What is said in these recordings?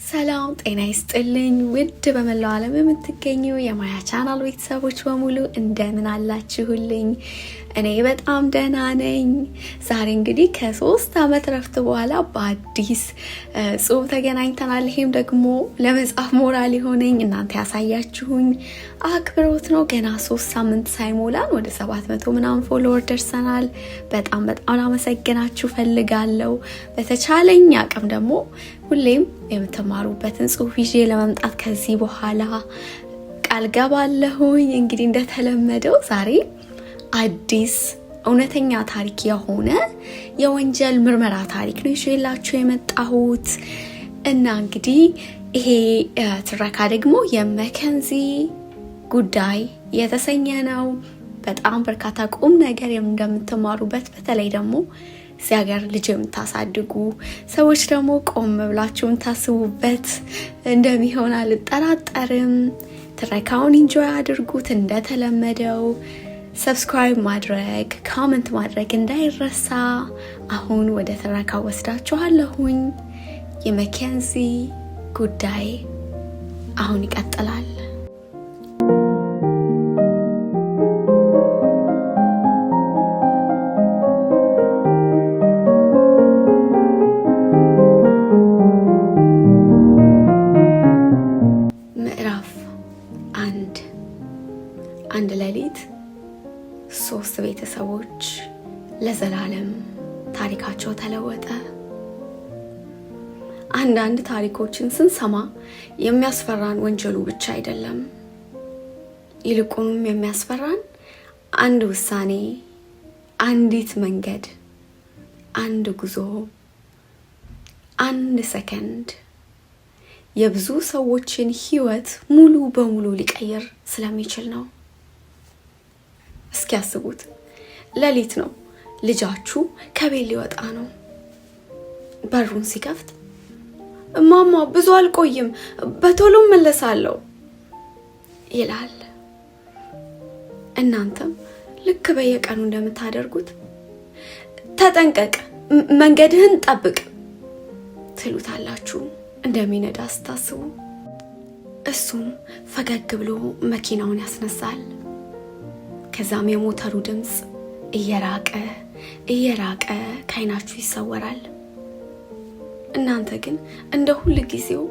ሰላም ጤና ይስጥልኝ ውድ በመላው ዓለም የምትገኙ የማያ ቻናል ቤተሰቦች በሙሉ እንደምን አላችሁልኝ? እኔ በጣም ደህና ነኝ። ዛሬ እንግዲህ ከ3 ዓመት ረፍት በኋላ በአዲስ ጽሁፍ ተገናኝተናል። ይሄም ደግሞ ለመጻፍ ሞራል ሆነኝ እናንተ ያሳያችሁኝ አክብሮት ነው። ገና 3 ሳምንት ሳይሞላን ወደ 700 ምናምን ፎሎወር ደርሰናል። በጣም አመሰግናችሁ ፈልጋለሁ። በተቻለኝ አቅም ደግሞ ሁሌም የምትማሩበትን ጽሁፍ ይዤ ለመምጣት ከዚህ በኋላ ቃል ገባለሁኝ። እንግዲህ እንደተለመደው ዛሬ አዲስ እውነተኛ ታሪክ የሆነ የወንጀል ምርመራ ታሪክ ነው ይዤላችሁ የመጣሁት እና እንግዲህ ይሄ ትረካ ደግሞ የመኬንዚ ጉዳይ የተሰኘ ነው። በጣም በርካታ ቁም ነገር እንደምትማሩበት በተለይ ደግሞ እዚህ ሀገር ልጅ የምታሳድጉ ሰዎች ደግሞ ቆም ብላችሁን ታስቡበት እንደሚሆን አልጠራጠርም። ትረካውን ኢንጆይ አድርጉት። እንደተለመደው ሰብስክራይብ ማድረግ፣ ኮሜንት ማድረግ እንዳይረሳ። አሁን ወደ ትረካው ወስዳችኋለሁኝ። የመኬንዚ ጉዳይ አሁን ይቀጥላል። አንድ ሌሊት 3 ቤተሰቦች ለዘላለም ታሪካቸው ተለወጠ። አንዳንድ ታሪኮችን ስንሰማ የሚያስፈራን ወንጀሉ ብቻ አይደለም፣ ይልቁንም የሚያስፈራን አንድ ውሳኔ፣ አንዲት መንገድ፣ አንድ ጉዞ፣ አንድ ሰከንድ የብዙ ሰዎችን ህይወት ሙሉ በሙሉ ሊቀይር ስለሚችል ነው። እስኪ ያስቡት፣ ሌሊት ነው፣ ልጃችሁ ከቤት ሊወጣ ነው። በሩን ሲከፍት እማማ ብዙ አልቆይም በቶሎ መለሳለሁ ይላል። እናንተም ልክ በየቀኑ እንደምታደርጉት ተጠንቀቅ፣ መንገድህን ጠብቅ ትሉታላችሁ እንደሚነዳ ስታስቡ። እሱም ፈገግ ብሎ መኪናውን ያስነሳል። ከዛም የሞተሩ ድምጽ እየራቀ ከዓይናችሁ ይሰወራል። እናንተ ግን እንደ ሁሉ ጊዜው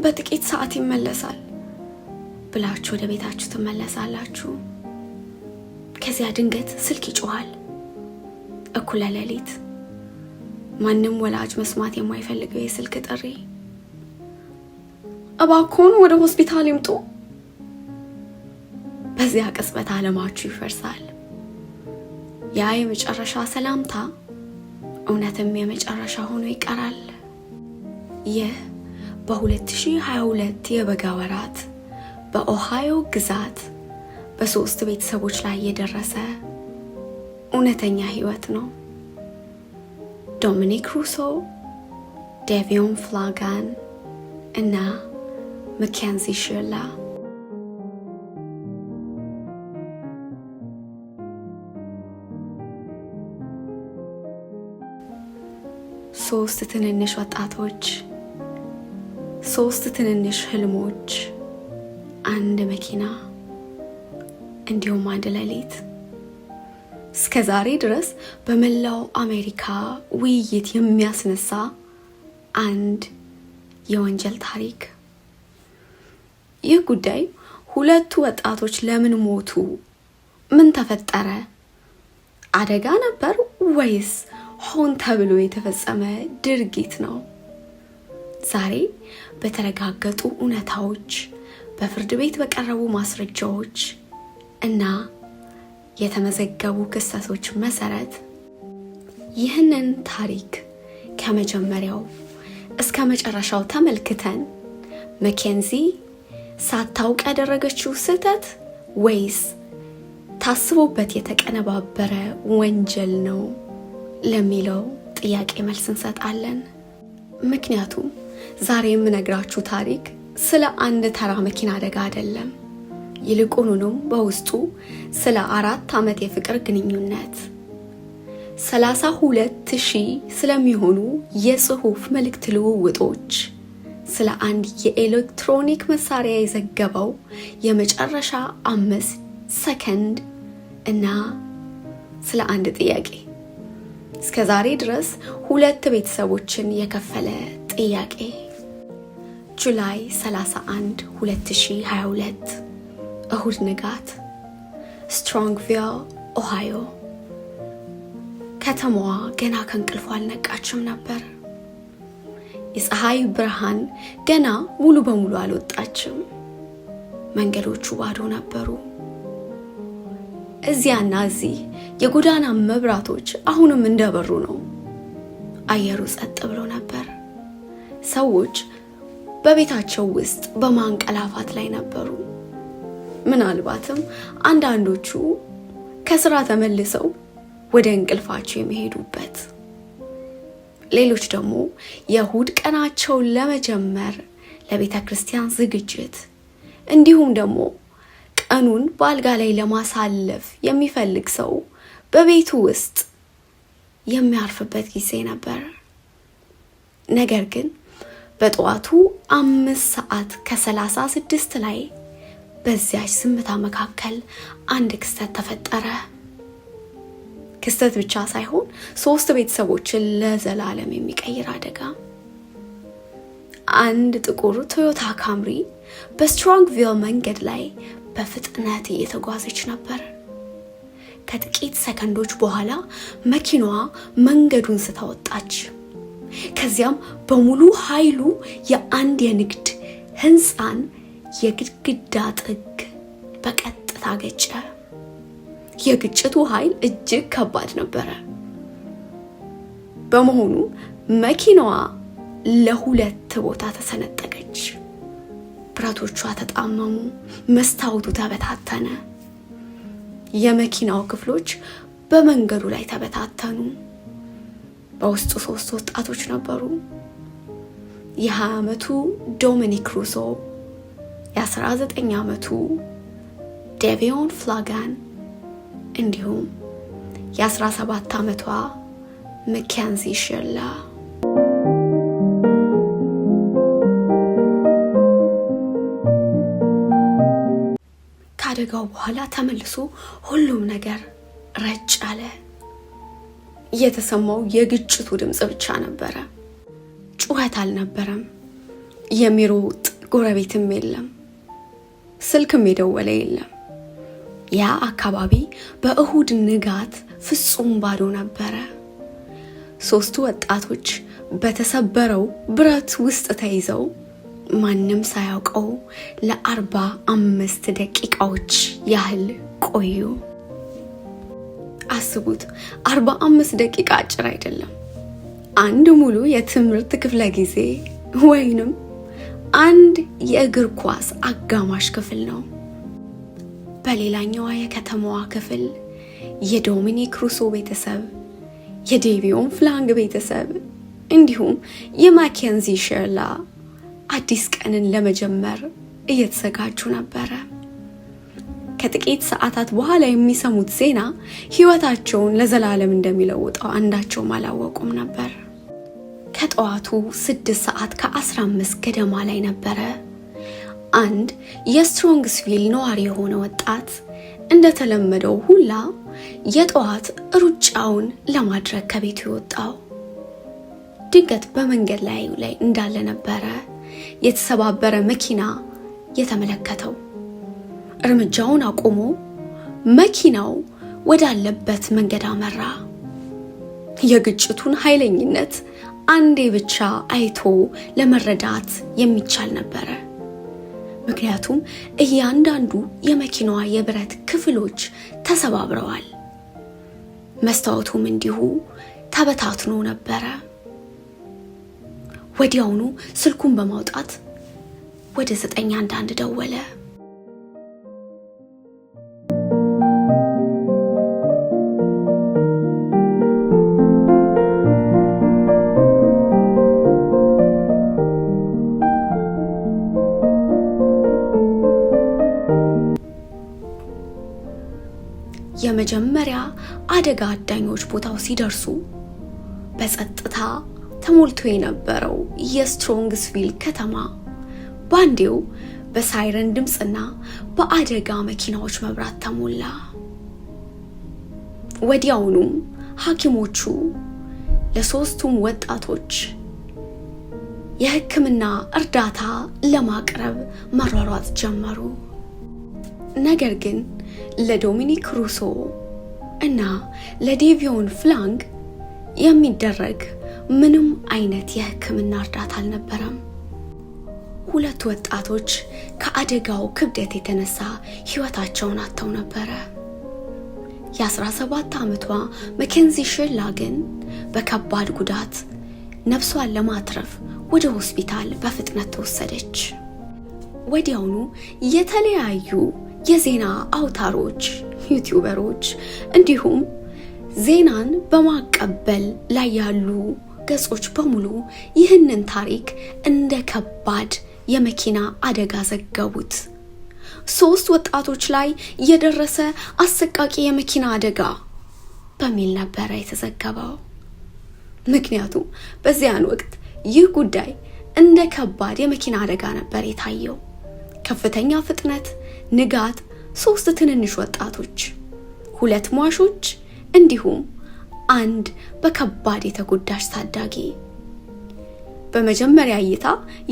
በጥቂት ሰዓት ይመለሳል ብላችሁ ወደ ቤታችሁ ትመለሳላችሁ። ከዚያ ድንገት ስልክ ይጮሃል። እኩለ ሌሊት፣ ማንም ወላጅ መስማት የማይፈልገው የስልክ ጥሪ። እባክዎን ወደ ሆስፒታል ይምጡ። በዚያ ቅጽበት ዓለማችሁ ይፈርሳል። ያ የመጨረሻ ሰላምታ እውነትም የመጨረሻ ሆኖ ይቀራል። ይህ በ2022 የበጋ ወራት በኦሃዮ ግዛት በ3 ቤተሰቦች ላይ የደረሰ እውነተኛ ህይወት ነው። ዶሚኒክ ሩሶ፣ ዴቪዮን ፍላጋን እና መኬንዚ ሺርላ። 3 ትንንሽ ወጣቶች፣ 3 ትንንሽ ህልሞች፣ አንድ መኪና እንዲሁም አንድ ሌሊት። እስከዛሬ ድረስ በመላው አሜሪካ ውይይት የሚያስነሳ አንድ የወንጀል ታሪክ። ይህ ጉዳይ ሁለቱ ወጣቶች ለምን ሞቱ? ምን ተፈጠረ? አደጋ ነበር ወይስ ሆን ተብሎ የተፈጸመ ድርጊት ነው? ዛሬ በተረጋገጡ እውነታዎች፣ በፍርድ ቤት በቀረቡ ማስረጃዎች እና የተመዘገቡ ክስተቶች መሰረት ይህንን ታሪክ ከመጀመሪያው እስከ መጨረሻው ተመልክተን መኬንዚ ሳታውቅ ያደረገችው ስህተት ወይስ ታስቦበት የተቀነባበረ ወንጀል ነው ለሚለው ጥያቄ መልስ እንሰጣለን። ምክንያቱም ዛሬ የምነግራችሁ ታሪክ ስለ አንድ ተራ መኪና አደጋ አይደለም። ይልቁንም በውስጡ ስለ 4 ዓመት የፍቅር ግንኙነት፣ 32,000 ስለሚሆኑ የጽሑፍ መልእክት ልውውጦች ስለ አንድ የኤሌክትሮኒክ መሳሪያ የዘገበው የመጨረሻ 5 ሰከንድ እና ስለ አንድ ጥያቄ እስከ ዛሬ ድረስ 2 ቤተሰቦችን የከፈለ ጥያቄ። ጁላይ 31 2022 እሁድ ንጋት ስትሮንግቪል ኦሃዮ። ከተማዋ ገና ከእንቅልፏ አልነቃችም ነበር። የፀሐይ ብርሃን ገና ሙሉ በሙሉ አልወጣችም። መንገዶቹ ባዶ ነበሩ። እዚያና እዚህ የጎዳና መብራቶች አሁንም እንደበሩ ነው። አየሩ ጸጥ ብሎ ነበር። ሰዎች በቤታቸው ውስጥ በማንቀላፋት ላይ ነበሩ። ምናልባትም አንዳንዶቹ ከስራ ተመልሰው ወደ እንቅልፋቸው የሚሄዱበት፣ ሌሎች ደግሞ የእሁድ ቀናቸውን ለመጀመር ለቤተ ክርስቲያን ዝግጅት እንዲሁም ደግሞ ቀኑን በአልጋ ላይ ለማሳለፍ የሚፈልግ ሰው በቤቱ ውስጥ የሚያርፍበት ጊዜ ነበር። ነገር ግን በጠዋቱ 5:36 ላይ በዚያች ዝምታ መካከል አንድ ክስተት ተፈጠረ። ክስተት ብቻ ሳይሆን 3 ቤተሰቦችን ለዘላለም የሚቀይር አደጋ። አንድ ጥቁር ቶዮታ ካምሪ በስትሮንግቪል መንገድ ላይ በፍጥነት እየተጓዘች ነበር። ከጥቂት ሰከንዶች በኋላ መኪናዋ መንገዱን ስታወጣች፣ ከዚያም በሙሉ ኃይሉ የአንድ የንግድ ህንፃን የግድግዳ ጥግ በቀጥታ ገጨ። የግጭቱ ኃይል እጅግ ከባድ ነበረ። በመሆኑ መኪናዋ ለ2 ቦታ ተሰነጠቀች። ብረቶቿ ተጣመሙ፣ መስታወቱ ተበታተነ። የመኪናው ክፍሎች በመንገዱ ላይ ተበታተኑ። በውስጡ 3 ወጣቶች ነበሩ። የ20 ዓመቱ ዶሚኒክ ሩሶ፣ የ19 ዓመቱ ዴቪዮን ፍላጋን እንዲሁም የ17 ዓመቷ መኬንዚ ሸርላ። ከአደጋው በኋላ ተመልሶ ሁሉም ነገር ረጭ አለ። የተሰማው የግጭቱ ድምጽ ብቻ ነበረ። ጩኸት አልነበረም። የሚሮጥ ጎረቤትም የለም። ስልክም የደወለ የለም። ያ አካባቢ በእሁድ ንጋት ፍጹም ባዶ ነበረ። 3 ወጣቶች በተሰበረው ብረት ውስጥ ተይዘው ማንም ሳያውቀው ለ45 ደቂቃዎች ያህል ቆዩ። አስቡት፣ 45 ደቂቃ አጭር አይደለም። አንድ ሙሉ የትምህርት ክፍለ ጊዜ ወይንም አንድ የእግር ኳስ አጋማሽ ክፍል ነው። በሌላኛዋ የከተማዋ ክፍል የዶሚኒክ ሩሶ ቤተሰብ፣ የዴቪዮን ፍላንግ ቤተሰብ እንዲሁም የማኬንዚ ሸርላ አዲስ ቀንን ለመጀመር እየተዘጋጁ ነበረ። ከጥቂት ሰዓታት በኋላ የሚሰሙት ዜና ህይወታቸውን ለዘላለም እንደሚለውጠው አንዳቸውም አላወቁም ነበር። ከጠዋቱ 6:15 ገደማ ላይ ነበረ አንድ የስትሮንግስቪል ነዋሪ የሆነ ወጣት እንደተለመደው ሁላ የጠዋት ሩጫውን ለማድረግ ከቤቱ የወጣው። ድንገት በመንገድ ላይ እንዳለ ነበረ የተሰባበረ መኪና የተመለከተው። እርምጃውን አቆሞ መኪናው ወዳለበት መንገድ አመራ። የግጭቱን ኃይለኝነት አንዴ ብቻ አይቶ ለመረዳት የሚቻል ነበረ። ምክንያቱም እያንዳንዱ የመኪናዋ የብረት ክፍሎች ተሰባብረዋል። መስታወቱም እንዲሁ ተበታትኖ ነበረ። ወዲያውኑ ስልኩን በማውጣት ወደ 911 ደወለ። የመጀመሪያ አደጋ አዳኞች ቦታው ሲደርሱ በጸጥታ ተሞልቶ የነበረው የስትሮንግስቪል ከተማ ባንዴው በሳይረን ድምጽና በአደጋ መኪናዎች መብራት ተሞላ። ወዲያውኑም ሐኪሞቹ ለሶስቱም ወጣቶች የሕክምና እርዳታ ለማቅረብ መሯሯጥ ጀመሩ። ነገር ግን ለዶሚኒክ ሩሶ እና ለዴቪዮን ፍላንግ የሚደረግ ምንም አይነት የሕክምና እርዳታ አልነበረም። ሁለቱ ወጣቶች ከአደጋው ክብደት የተነሳ ሕይወታቸውን አጥተው ነበረ። የ17 ዓመቷ መኬንዚ ሼርላ ግን በከባድ ጉዳት ነፍሷን ለማትረፍ ወደ ሆስፒታል በፍጥነት ተወሰደች። ወዲያውኑ የተለያዩ የዜና አውታሮች፣ ዩቲዩበሮች እንዲሁም ዜናን በማቀበል ላይ ያሉ ገጾች በሙሉ ይህንን ታሪክ እንደ ከባድ የመኪና አደጋ ዘገቡት። 3 ወጣቶች ላይ የደረሰ አሰቃቂ የመኪና አደጋ በሚል ነበር የተዘገበው። ምክንያቱም በዚያን ወቅት ይህ ጉዳይ እንደ ከባድ የመኪና አደጋ ነበር የታየው። ከፍተኛ ፍጥነት፣ ንጋት፣ 3 ትንንሽ ወጣቶች፣ 2 ሟሾች እንዲሁም 1 በከባድ የተጎዳች ታዳጊ። በመጀመሪያ እይታ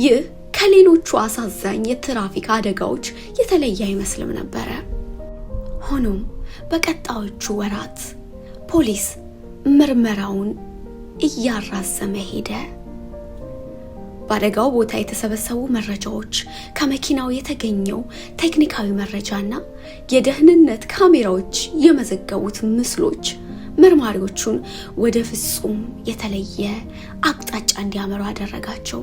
ይህ ከሌሎቹ አሳዛኝ የትራፊክ አደጋዎች የተለየ አይመስልም ነበር። ሆኖም በቀጣዮቹ ወራት ፖሊስ ምርመራውን እያራዘመ ሄደ። በአደጋው ቦታ የተሰበሰቡ መረጃዎች፣ ከመኪናው የተገኘው ቴክኒካዊ መረጃና የደህንነት ካሜራዎች የመዘገቡት ምስሎች መርማሪዎቹን ወደ ፍጹም የተለየ አቅጣጫ እንዲያመሩ አደረጋቸው።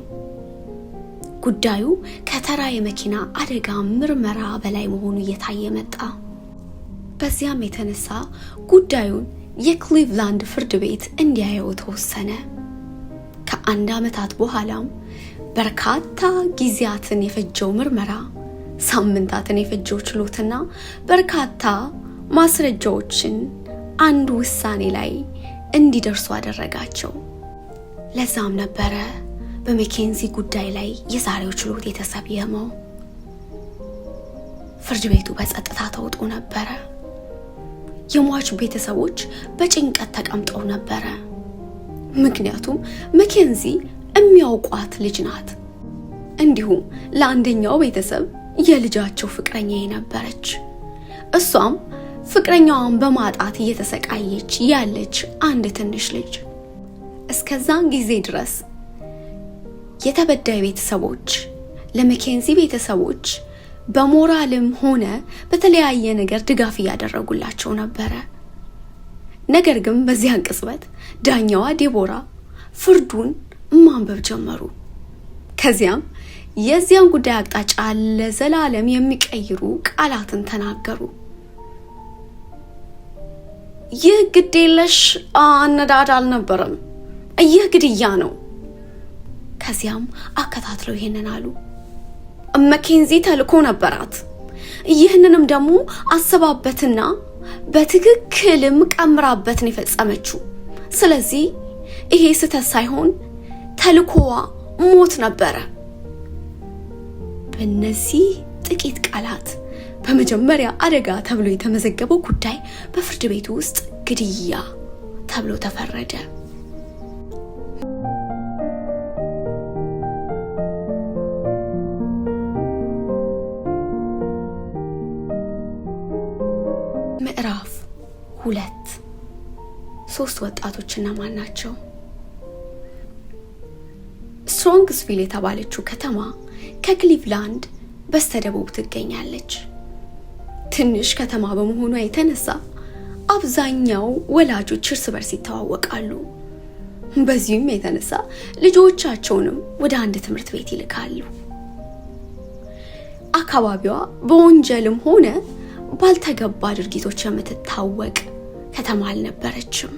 ጉዳዩ ከተራ የመኪና አደጋ ምርመራ በላይ መሆኑ እየታየ መጣ። በዚያም የተነሳ ጉዳዩን የክሊቭላንድ ፍርድ ቤት እንዲያየው ተወሰነ። ከ1 ዓመታት በኋላም በርካታ ጊዜያትን የፈጀው ምርመራ፣ ሳምንታትን የፈጀው ችሎትና በርካታ ማስረጃዎችን አንድ ውሳኔ ላይ እንዲደርሱ አደረጋቸው። ለዛም ነበረ በመኬንዚ ጉዳይ ላይ የዛሬው ችሎት የተሰየመው። ፍርድ ቤቱ በጸጥታ ተውጦ ነበረ። የሟች ቤተሰቦች በጭንቀት ተቀምጠው ነበረ። ምክንያቱም መኬንዚ የሚያውቋት ልጅ ናት። እንዲሁም ለአንደኛው ቤተሰብ የልጃቸው ፍቅረኛ የነበረች፣ እሷም ፍቅረኛዋን በማጣት እየተሰቃየች ያለች አንድ ትንሽ ልጅ። እስከዛን ጊዜ ድረስ የተበዳይ ቤተሰቦች ለመኬንዚ ቤተሰቦች በሞራልም ሆነ በተለያየ ነገር ድጋፍ እያደረጉላቸው ነበረ። ነገር ግን በዚያን ቅጽበት ዳኛዋ ዴቦራ ፍርዱን ማንበብ ጀመሩ። ከዚያም የዚያን ጉዳይ አቅጣጫ ለዘላለም የሚቀይሩ ቃላትን ተናገሩ። ይህ ግዴለሽ አነዳድ አልነበረም፣ ይህ ግድያ ነው። ከዚያም አከታትለው ይሄንን አሉ። መኬንዚ ተልኮ ነበራት። ይህንንም ደግሞ አስባበትና በትክክልም ቀምራበትን የፈጸመችው። ስለዚህ ይሄ ስህተት ሳይሆን ተልኮዋ ሞት ነበረ። በእነዚህ ጥቂት ቃላት በመጀመሪያ አደጋ ተብሎ የተመዘገበው ጉዳይ በፍርድ ቤቱ ውስጥ ግድያ ተብሎ ተፈረደ። ምዕራፍ 2 3 ወጣቶችና ማን ናቸው? ስትሮንግስቪል የተባለችው ከተማ ከክሊቭላንድ በስተደቡብ ትገኛለች። ትንሽ ከተማ በመሆኗ የተነሳ አብዛኛው ወላጆች እርስ በርስ ይተዋወቃሉ። በዚህም የተነሳ ልጆቻቸውንም ወደ አንድ ትምህርት ቤት ይልካሉ። አካባቢዋ በወንጀልም ሆነ ባልተገባ ድርጊቶች የምትታወቅ ከተማ አልነበረችም።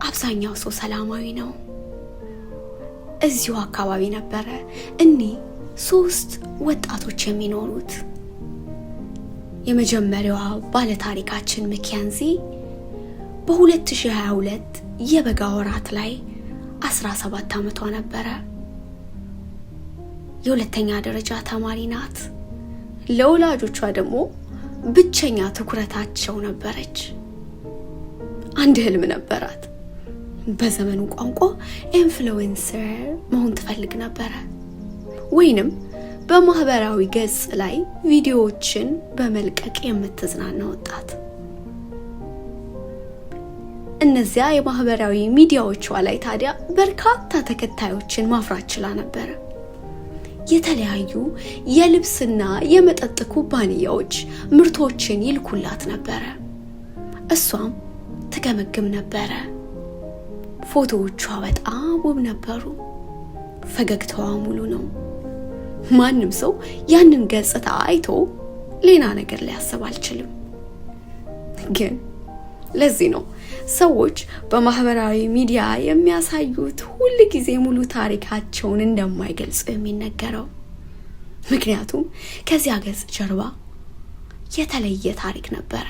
አብዛኛው ሰው ሰላማዊ ነው። እዚሁ አካባቢ ነበረ እኒህ 3 ወጣቶች የሚኖሩት። የመጀመሪያዋ ባለታሪካችን መኬንዚ በ2022 የበጋ ወራት ላይ 17 ዓመቷ ነበረ። የሁለተኛ ደረጃ ተማሪ ናት። ለወላጆቿ ደግሞ ብቸኛ ትኩረታቸው ነበረች። አንድ ህልም ነበራት። በዘመኑ ቋንቋ ኢንፍሉዌንሰር መሆን ትፈልግ ነበረ፣ ወይንም በማህበራዊ ገጽ ላይ ቪዲዮዎችን በመልቀቅ የምትዝናና ወጣት። እነዚያ የማህበራዊ ሚዲያዎቿ ላይ ታዲያ በርካታ ተከታዮችን ማፍራት ችላ ነበረ። የተለያዩ የልብስና የመጠጥ ኩባንያዎች ምርቶችን ይልኩላት ነበረ። እሷም ትገመግም ነበረ። ፎቶዎቿ በጣም ውብ ነበሩ። ፈገግታዋ ሙሉ ነው። ማንም ሰው ያንን ገጽታ አይቶ ሌላ ነገር ሊያስብ አልችልም። ግን ለዚህ ነው ሰዎች በማህበራዊ ሚዲያ የሚያሳዩት ሁሉ ጊዜ ሙሉ ታሪካቸውን እንደማይገልጹ የሚነገረው። ምክንያቱም ከዚያ ገጽ ጀርባ የተለየ ታሪክ ነበረ።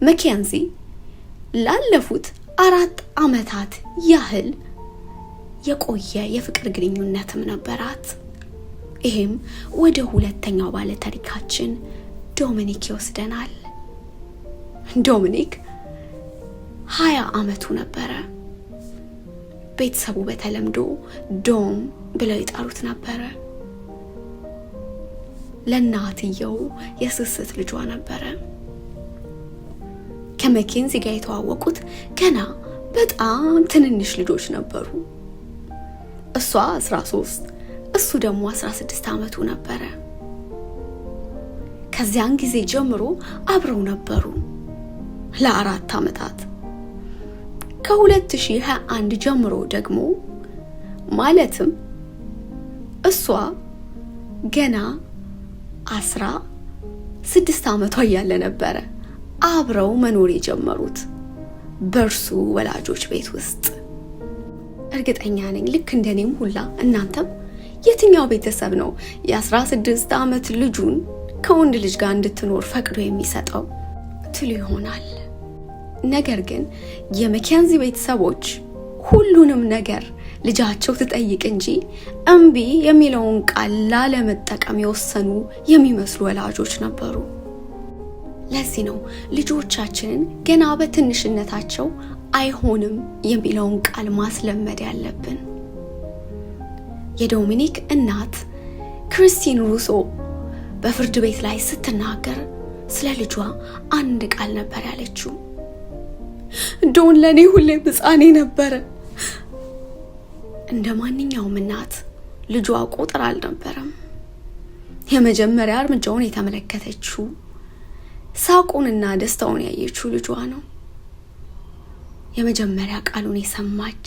መኬንዚ ላለፉት 4 ዓመታት ያህል የቆየ የፍቅር ግንኙነትም ነበራት። ይሄም ወደ ሁለተኛው ባለ ታሪካችን ዶሚኒክ ይወስደናል። ዶሚኒክ 20 ዓመቱ ነበረ። ቤተሰቡ በተለምዶ ዶም ብለው ይጠሩት ነበረ። ለእናትየው የስስት ልጇ ነበረ። ከመኬንዚ ጋር የተዋወቁት ገና በጣም ትንንሽ ልጆች ነበሩ። እሷ 13 እሱ ደግሞ 16 ዓመቱ ነበረ። ከዚያን ጊዜ ጀምሮ አብረው ነበሩ ለ4 ዓመታት። ከ2021 ጀምሮ ደግሞ ማለትም እሷ ገና 16 ዓመቷ እያለ ነበረ አብረው መኖር የጀመሩት በእርሱ ወላጆች ቤት ውስጥ። እርግጠኛ ነኝ ልክ እንደኔም ሁላ እናንተም የትኛው ቤተሰብ ነው የ16 ዓመት ልጁን ከወንድ ልጅ ጋር እንድትኖር ፈቅዶ የሚሰጠው ትሉ ይሆናል። ነገር ግን የመኬንዚ ቤተሰቦች ሁሉንም ነገር ልጃቸው ትጠይቅ እንጂ እምቢ የሚለውን ቃል ላለመጠቀም የወሰኑ የሚመስሉ ወላጆች ነበሩ። ለዚህ ነው ልጆቻችንን ገና በትንሽነታቸው አይሆንም የሚለውን ቃል ማስለመድ ያለብን። የዶሚኒክ እናት ክሪስቲን ሩሶ በፍርድ ቤት ላይ ስትናገር ስለ ልጇ አንድ ቃል ነበር ያለችው። ዶን ለኔ ሁሌም ሕፃኔ ነበረ። እንደ ማንኛውም እናት ልጇ ቁጥር አልነበረም። የመጀመሪያ እርምጃውን የተመለከተችው ሳቁንና ደስታውን ያየችው ልጇ ነው። የመጀመሪያ ቃሉን የሰማች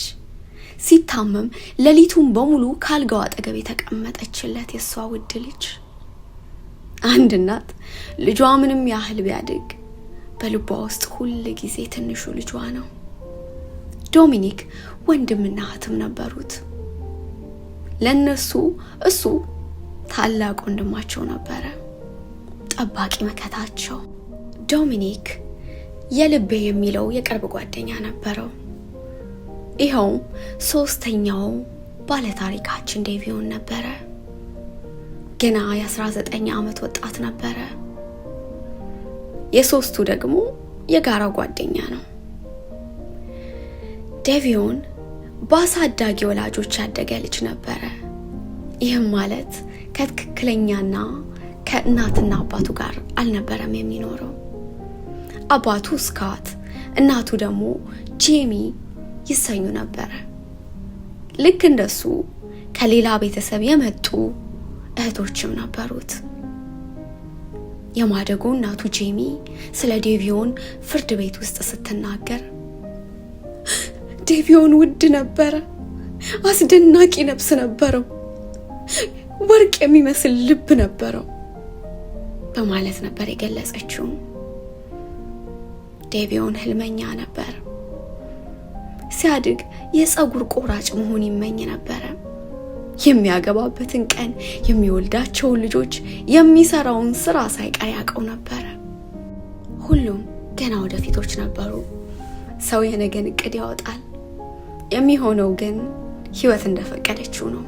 ሲታመም ሌሊቱን በሙሉ ካልጋው አጠገብ የተቀመጠችለት የሷ ውድ ልጅ። አንድ እናት ልጇ ምንም ያህል ቢያድግ በልቧ ውስጥ ሁሉ ጊዜ ትንሹ ልጇ ነው። ዶሚኒክ ወንድምና እህትም ነበሩት። ለነሱ እሱ ታላቅ ወንድማቸው ነበረ፣ ጠባቂ መከታቸው። ዶሚኒክ የልቤ የሚለው የቅርብ ጓደኛ ነበረው። ይኸው 3ኛው ባለታሪካችን ዴቪዮን ነበረ። ገና የ19 ዓመት ወጣት ነበረ። የሶስቱ ደግሞ የጋራ ጓደኛ ነው። ዴቪዮን በአሳዳጊ ወላጆች ያደገ ልጅ ነበረ። ይህም ማለት ከትክክለኛና ከእናትና አባቱ ጋር አልነበረም የሚኖረው። አባቱ ስካት፣ እናቱ ደግሞ ጄሚ ይሰኙ ነበረ። ልክ እንደሱ ከሌላ ቤተሰብ የመጡ እህቶችም ነበሩት። የማደጎ እናቱ ጄሚ ስለ ዴቪዮን ፍርድ ቤት ውስጥ ስትናገር ዴቪዮን ውድ ነበረ፣ አስደናቂ ነፍስ ነበረው፣ ወርቅ የሚመስል ልብ ነበረው በማለት ነበር የገለጸችው። ዴቪዮን ህልመኛ ነበር። ሲያድግ የፀጉር ቆራጭ መሆን ይመኝ ነበረ። የሚያገባበትን ቀን፣ የሚወልዳቸውን ልጆች፣ የሚሰራውን ስራ ሳይቀር ያውቀው ነበረ። ሁሉም ገና ወደፊቶች ነበሩ። ሰው የነገን እቅድ ያወጣል። የሚሆነው ግን ህይወት እንደፈቀደችው ነው።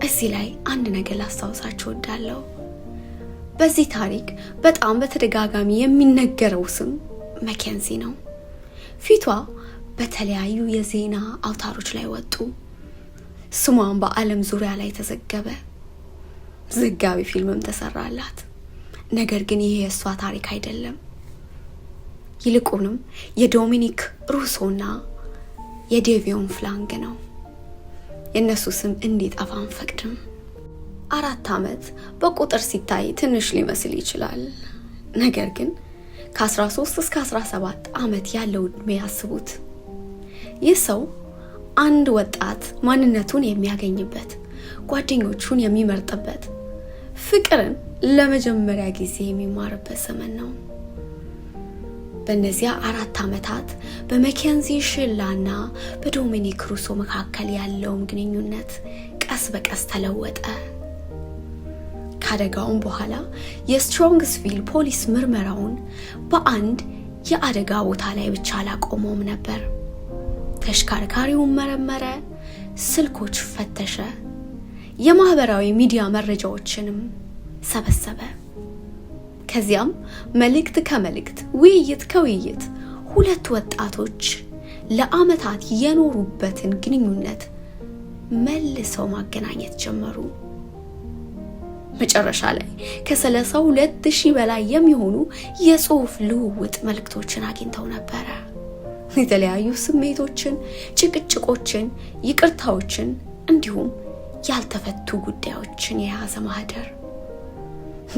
እዚህ ላይ አንድ ነገር ላስታውሳችሁ እወዳለሁ። በዚህ ታሪክ በጣም በተደጋጋሚ የሚነገረው ስም መኬንዚ ነው። ፊቷ በተለያዩ የዜና አውታሮች ላይ ወጡ። ስሟን በዓለም ዙሪያ ላይ ተዘገበ። ዘጋቢ ፊልምም ተሰራላት። ነገር ግን ይሄ የእሷ ታሪክ አይደለም። ይልቁንም የዶሚኒክ ሩሶና የዴቪዮን ፍላንግ ነው። የእነሱ ስም እንዲጠፋ አንፈቅድም። 4 ዓመት በቁጥር ሲታይ ትንሽ ሊመስል ይችላል። ነገር ግን ከ13 እስከ 17 ዓመት ያለው ዕድሜ ያስቡት። ይህ ሰው አንድ ወጣት ማንነቱን የሚያገኝበት፣ ጓደኞቹን የሚመርጥበት፣ ፍቅርን ለመጀመሪያ ጊዜ የሚማርበት ዘመን ነው። በእነዚያ 4 ዓመታት በመኬንዚ ሽላና በዶሚኒክ ሩሶ መካከል ያለውም ግንኙነት ቀስ በቀስ ተለወጠ። ካደጋውም በኋላ የስትሮንግስቪል ፖሊስ ምርመራውን በአንድ የአደጋ ቦታ ላይ ብቻ አላቆመውም ነበር። ተሽከርካሪውን መረመረ፣ ስልኮች ፈተሸ፣ የማህበራዊ ሚዲያ መረጃዎችንም ሰበሰበ። ከዚያም መልእክት ከመልእክት፣ ውይይት ከውይይት ሁለት ወጣቶች ለዓመታት የኖሩበትን ግንኙነት መልሰው ማገናኘት ጀመሩ። መጨረሻ ላይ ከ32,000 በላይ የሚሆኑ የጽሑፍ ልውውጥ መልእክቶችን አግኝተው ነበረ። የተለያዩ ስሜቶችን፣ ጭቅጭቆችን፣ ይቅርታዎችን እንዲሁም ያልተፈቱ ጉዳዮችን የያዘ ማህደር።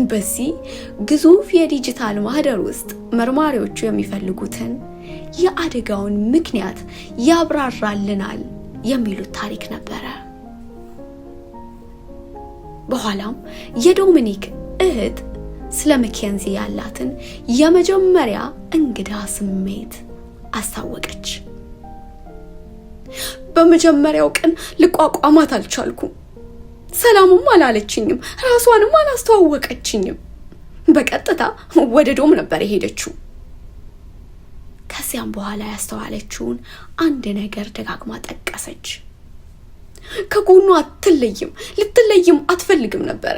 በዚህ ግዙፍ የዲጂታል ማህደር ውስጥ መርማሪዎቹ የሚፈልጉትን የአደጋውን ምክንያት ያብራራልናል የሚሉት ታሪክ ነበረ። በኋላም የዶሚኒክ እህት ስለ መኬንዚ ያላትን የመጀመሪያ እንግዳ ስሜት አስታወቀች። በመጀመሪያው ቀን ልቋቋማት አልቻልኩም። ሰላምም አላለችኝም፣ ራሷንም አላስተዋወቀችኝም። በቀጥታ ወደ ዶም ነበር የሄደችው። ከዚያም በኋላ ያስተዋለችውን አንድ ነገር ደጋግማ ጠቀሰች። ከጎኗ ልትለይም አትፈልግም ነበረ።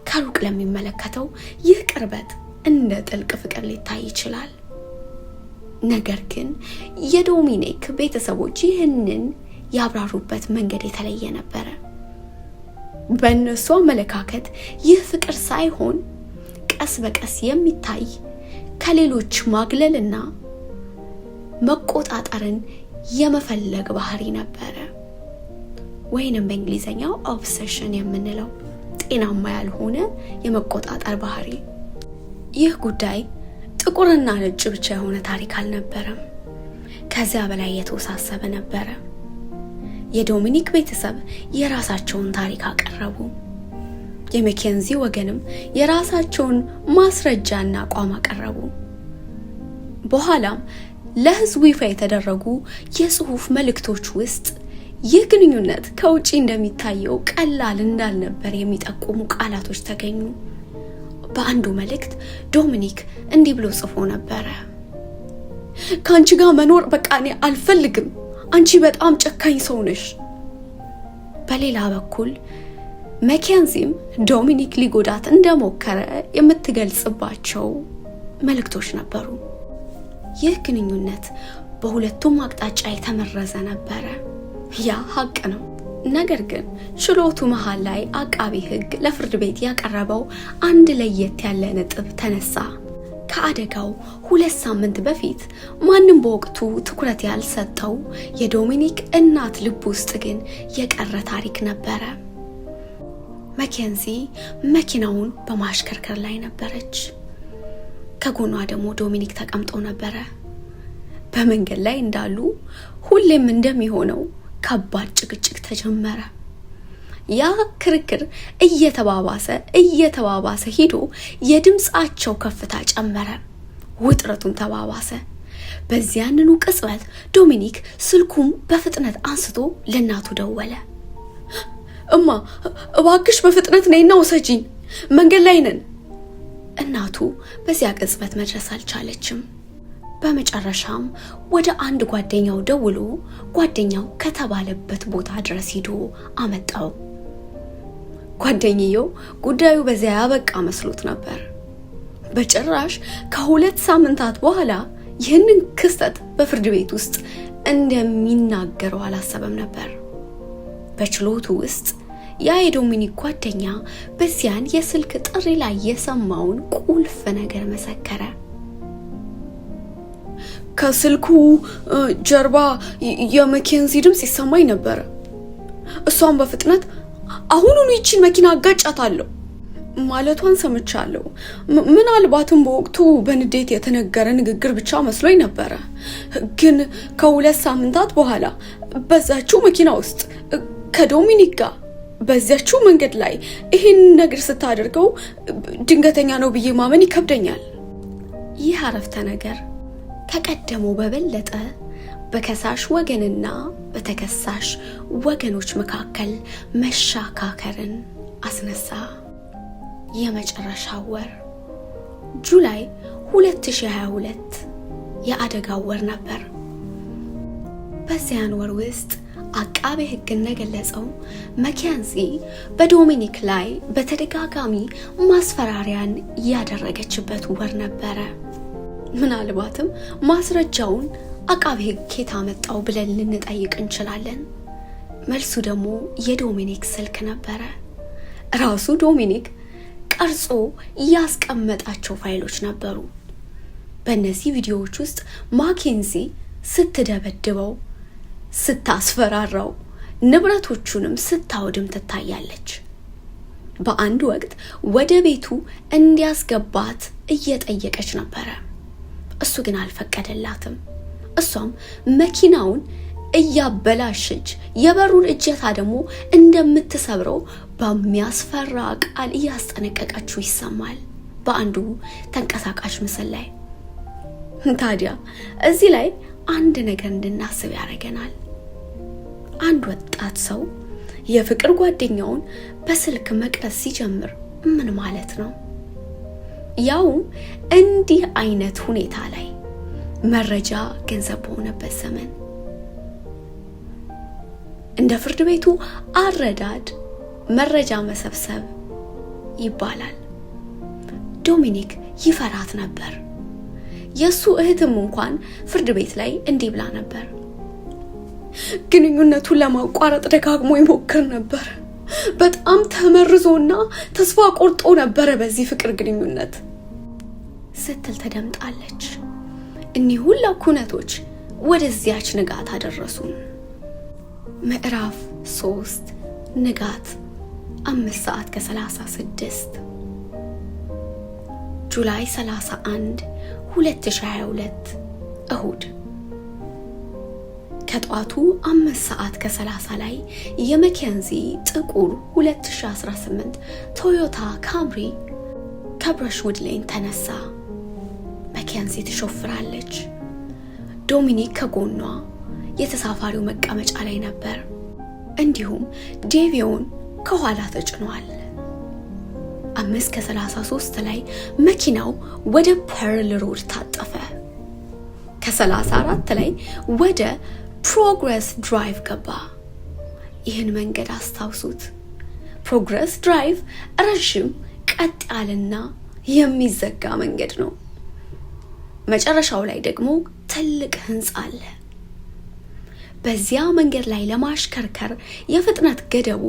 ከሩቅ ለሚመለከተው ይህ ቅርበት እንደ ጥልቅ ፍቅር ሊታይ ይችላል። ነገር ግን የዶሚኒክ ቤተሰቦች ይህንን ያብራሩበት መንገድ የተለየ ነበረ። በእነሱ አመለካከት ይህ ፍቅር ሳይሆን ቀስ በቀስ የሚታይ ከሌሎች ማግለልና መቆጣጠርን የመፈለግ ባህሪ ነበረ፣ ወይንም በእንግሊዘኛው ኦብሰሽን የምንለው ጤናማ ያልሆነ የመቆጣጠር ባህሪ። ይህ ጉዳይ ጥቁርና ነጭ ብቻ የሆነ ታሪክ አልነበረም፣ ከዚያ በላይ የተወሳሰበ ነበረ። የዶሚኒክ ቤተሰብ የራሳቸውን ታሪክ አቀረቡ። የመኬንዚ ወገንም የራሳቸውን ማስረጃና አቋም አቀረቡ። በኋላም ለህዝቡ ይፋ የተደረጉ የጽሑፍ መልእክቶች ውስጥ ይህ ግንኙነት ከውጪ እንደሚታየው ቀላል እንዳልነበር የሚጠቁሙ ቃላቶች ተገኙ። በአንዱ መልእክት ዶሚኒክ እንዲህ ብሎ ጽፎ ነበረ: ከአንቺ ጋር መኖር በቃ እኔ አልፈልግም፣ አንቺ በጣም ጨካኝ ሰው ነሽ። በሌላ በኩል መኬንዚም ዶሚኒክ ሊጎዳት እንደሞከረ የምትገልጽባቸው መልእክቶች ነበሩ። ይህ ግንኙነት በሁለቱም አቅጣጫ የተመረዘ ነበረ። ያ ሀቅ ነው። ነገር ግን ችሎቱ መሃል ላይ አቃቢ ህግ ለፍርድ ቤት ያቀረበው አንድ ለየት ያለ ነጥብ ተነሳ። ከአደጋው 2 ሳምንት በፊት ማንም በወቅቱ ትኩረት ያልሰጠው የዶሚኒክ እናት ልብ ውስጥ ግን የቀረ ታሪክ ነበረ። መኬንዚ መኪናውን በማሽከርከር ላይ ነበረች። ከጎኗ ደግሞ ዶሚኒክ ተቀምጦ ነበረ። በመንገድ ላይ እንዳሉ ሁሌም እንደሚሆነው ከባድ ጭቅጭቅ ተጀመረ። ያ ክርክር እየተባባሰ ሄዶ የድምጻቸው ከፍታ ጨመረ። ውጥረቱም ተባባሰ። በዚያንኑ ቅጽበት ዶሚኒክ ስልኩን በፍጥነት አንስቶ ለእናቱ ደወለ። እማ እባክሽ በፍጥነት ነይና ውሰጂኝ፣ መንገድ ላይ ነን። እናቱ በዚያ ቅጽበት መድረስ አልቻለችም። በመጨረሻም ወደ አንድ ጓደኛው ደውሎ ጓደኛው ከተባለበት ቦታ ድረስ ሄዶ አመጣው። ጓደኛው ጉዳዩ በዚያ ያበቃ መስሎት ነበር። በጭራሽ ከ2 ሳምንታት በኋላ ይህንን ክስተት በፍርድ ቤት ውስጥ እንደሚናገረው አላሰበም ነበር። በችሎቱ ውስጥ የዶሚኒክ ጓደኛ በዚያን የስልክ ጥሪ ላይ የሰማውን ቁልፍ ነገር መሰከረ። ከስልኩ ጀርባ የመኬንዚ ድምጽ ይሰማኝ ነበር። እሷን በፍጥነት አሁኑኑ ይቺን መኪና አጋጫታለሁ ማለቷን ሰምቻለሁ። ምናልባትም በወቅቱ በንዴት የተነገረ ንግግር ብቻ መስሎኝ ነበር። ግን ከ2 ሳምንታት በኋላ በዛችው መኪና ውስጥ ከዶሚኒክ ጋር በዛችው መንገድ ላይ ይሄን ነገር ስታደርገው ድንገተኛ ነው ብዬ ማመን ይከብደኛል። ይህ አረፍተ ነገር ከቀደመው በበለጠ በከሳሽ ወገንና በተከሳሽ ወገኖች መካከል መሻካከርን አስነሳ። የመጨረሻው ወር ጁላይ 2022 የአደጋው ወር ነበር። በዚያን ወር ውስጥ አቃቤ ሕግ እንደገለጸው መኬንዚ በዶሚኒክ ላይ በተደጋጋሚ ማስፈራሪያን ያደረገችበት ወር ነበረ። ምናልባትም ማስረጃውን አቃቤ ሕግ ከየት አመጣው ብለን ልንጠይቅ እንችላለን። መልሱ ደግሞ የዶሚኒክ ስልክ ነበረ። ራሱ ዶሚኒክ ቀርጾ ያስቀመጣቸው ፋይሎች ነበሩ። በእነዚህ ቪዲዮዎች ውስጥ መኬንዚ ስትደበድበው፣ ስታስፈራራው፣ ንብረቶቹንም ስታወድም ትታያለች። በአንድ ወቅት ወደ ቤቱ እንዲያስገባት እየጠየቀች ነበረ። እሱ ግን አልፈቀደላትም። እሷም መኪናውን እያበላሸች የበሩን እጀታ ደግሞ እንደምትሰብረው በሚያስፈራ ቃል እያስጠነቀቀችው ይሰማል በአንዱ ተንቀሳቃሽ ምስል ላይ። ታዲያ እዚህ ላይ አንድ ነገር እንድናስብ ያደርገናል። አንድ ወጣት ሰው የፍቅር ጓደኛውን በስልክ መቅረጽ ሲጀምር ምን ማለት ነው? ያውም እንዲህ አይነት ሁኔታ ላይ መረጃ ገንዘብ በሆነበት ዘመን። እንደ ፍርድ ቤቱ አረዳድ መረጃ መሰብሰብ ይባላል። ዶሚኒክ ይፈራት ነበር። የሱ እህትም እንኳን ፍርድ ቤት ላይ እንዲህ ብላ ነበር። ግንኙነቱን ለማቋረጥ ደጋግሞ ይሞክር ነበር። በጣም ተመርዞና ተስፋ ቆርጦ ነበር በዚህ ፍቅር ግንኙነት ስትል ተደምጣለች። እኒህ ሁሉ ኩነቶች ወደዚያች ንጋት አደረሱን። ምዕራፍ 3 ንጋት 5:36 ጁላይ 31 2022 እሁድ ከጧቱ 5:30 ላይ የመኬንዚ ጥቁር 2018 ቶዮታ ካምሪ ከብረሽውድ ሌን ተነሳ። መኬንዚ ትሾፍራለች። ዶሚኒክ ከጎኗ የተሳፋሪው መቀመጫ ላይ ነበር። እንዲሁም ዴቪዮን ከኋላ ተጭኗል። 5:33 ላይ መኪናው ወደ ፐርል ሮድ ታጠፈ። ከ34 ላይ ወደ ፕሮግረስ ድራይቭ ገባ። ይህን መንገድ አስታውሱት። ፕሮግረስ ድራይቭ ረጅም ቀጥ ያለና የሚዘጋ መንገድ ነው። መጨረሻው ላይ ደግሞ ትልቅ ህንጻ አለ። በዚያ መንገድ ላይ ለማሽከርከር የፍጥነት ገደቡ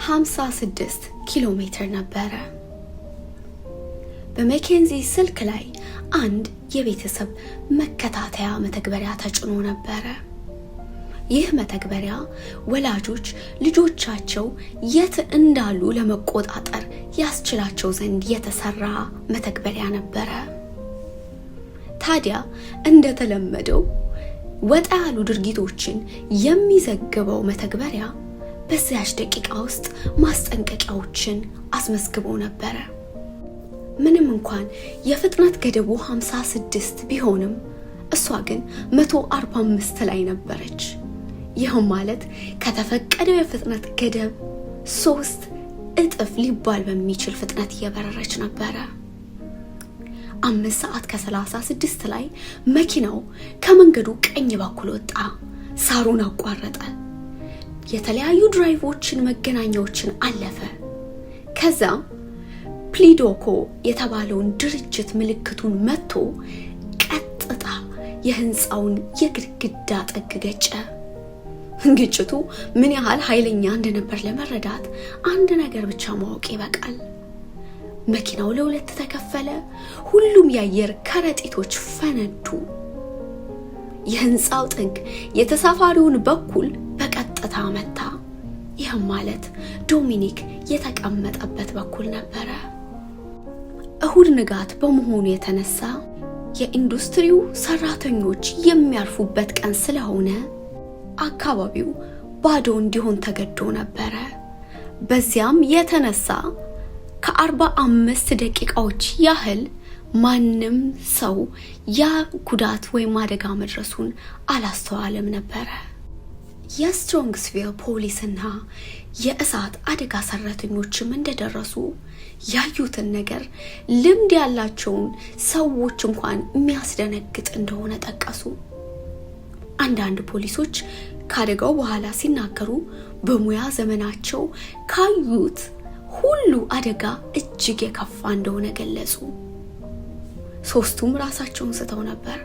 56 ኪሎ ሜትር ነበረ። በመኬንዚ ስልክ ላይ አንድ የቤተሰብ መከታተያ መተግበሪያ ተጭኖ ነበረ። ይህ መተግበሪያ ወላጆች ልጆቻቸው የት እንዳሉ ለመቆጣጠር ያስችላቸው ዘንድ የተሰራ መተግበሪያ ነበረ። ታዲያ እንደተለመደው ወጣ ያሉ ድርጊቶችን የሚዘግበው መተግበሪያ በዚያች ደቂቃ ውስጥ ማስጠንቀቂያዎችን አስመዝግቦ ነበረ። ምንም እንኳን የፍጥነት ገደቡ 56 ቢሆንም እሷ ግን 145 ላይ ነበረች። ይህም ማለት ከተፈቀደው የፍጥነት ገደብ 3 እጥፍ ሊባል በሚችል ፍጥነት እየበረረች ነበረ። 5:36 ላይ መኪናው ከመንገዱ ቀኝ በኩል ወጣ፣ ሳሩን አቋረጠ፣ የተለያዩ ድራይቮችን መገናኛዎችን አለፈ። ከዛ ፕሊዶኮ የተባለውን ድርጅት ምልክቱን መጥቶ ቀጥታ የህንፃውን የግድግዳ ጥግ ገጨ። ግጭቱ ምን ያህል ኃይለኛ እንደነበር ለመረዳት አንድ ነገር ብቻ ማወቅ ይበቃል። መኪናው ለሁለት ተከፈለ። ሁሉም የአየር ከረጢቶች ፈነዱ። የህንፃው ጥግ የተሳፋሪውን በኩል በቀጥታ መታ። ይህም ማለት ዶሚኒክ የተቀመጠበት በኩል ነበረ። እሁድ ንጋት በመሆኑ የተነሳ የኢንዱስትሪው ሰራተኞች የሚያርፉበት ቀን ስለሆነ አካባቢው ባዶ እንዲሆን ተገዶ ነበረ። በዚያም የተነሳ ከ45 ደቂቃዎች ያህል ማንም ሰው ያ ጉዳት ወይም አደጋ መድረሱን አላስተዋለም ነበረ። የስትሮንግስቪል ፖሊስና የእሳት አደጋ ሰራተኞችም እንደደረሱ ያዩትን ነገር ልምድ ያላቸውን ሰዎች እንኳን የሚያስደነግጥ እንደሆነ ጠቀሱ። አንዳንድ ፖሊሶች ከአደጋው በኋላ ሲናገሩ በሙያ ዘመናቸው ካዩት ሁሉ አደጋ እጅግ የከፋ እንደሆነ ገለጹ። ሶስቱም ራሳቸውን ስተው ነበር።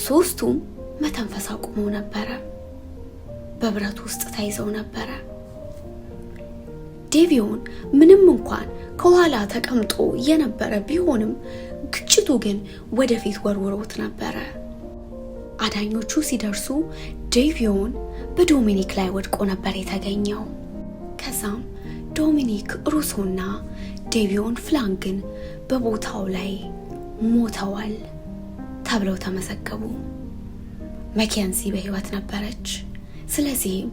ሶስቱም መተንፈስ አቁመው ነበረ። በብረት ውስጥ ተይዘው ነበረ። ዴቪዮን ምንም እንኳን ከኋላ ተቀምጦ የነበረ ቢሆንም ግጭቱ ግን ወደፊት ወርውሮት ነበረ። አዳኞቹ ሲደርሱ ዴቪዮን በዶሚኒክ ላይ ወድቆ ነበር የተገኘው። ከዛም ዶሚኒክ ሩሶና ዴቪዮን ፍላንግን በቦታው ላይ ሞተዋል ተብለው ተመዘገቡ። መኬንዚ በህይወት ነበረች። ስለዚህም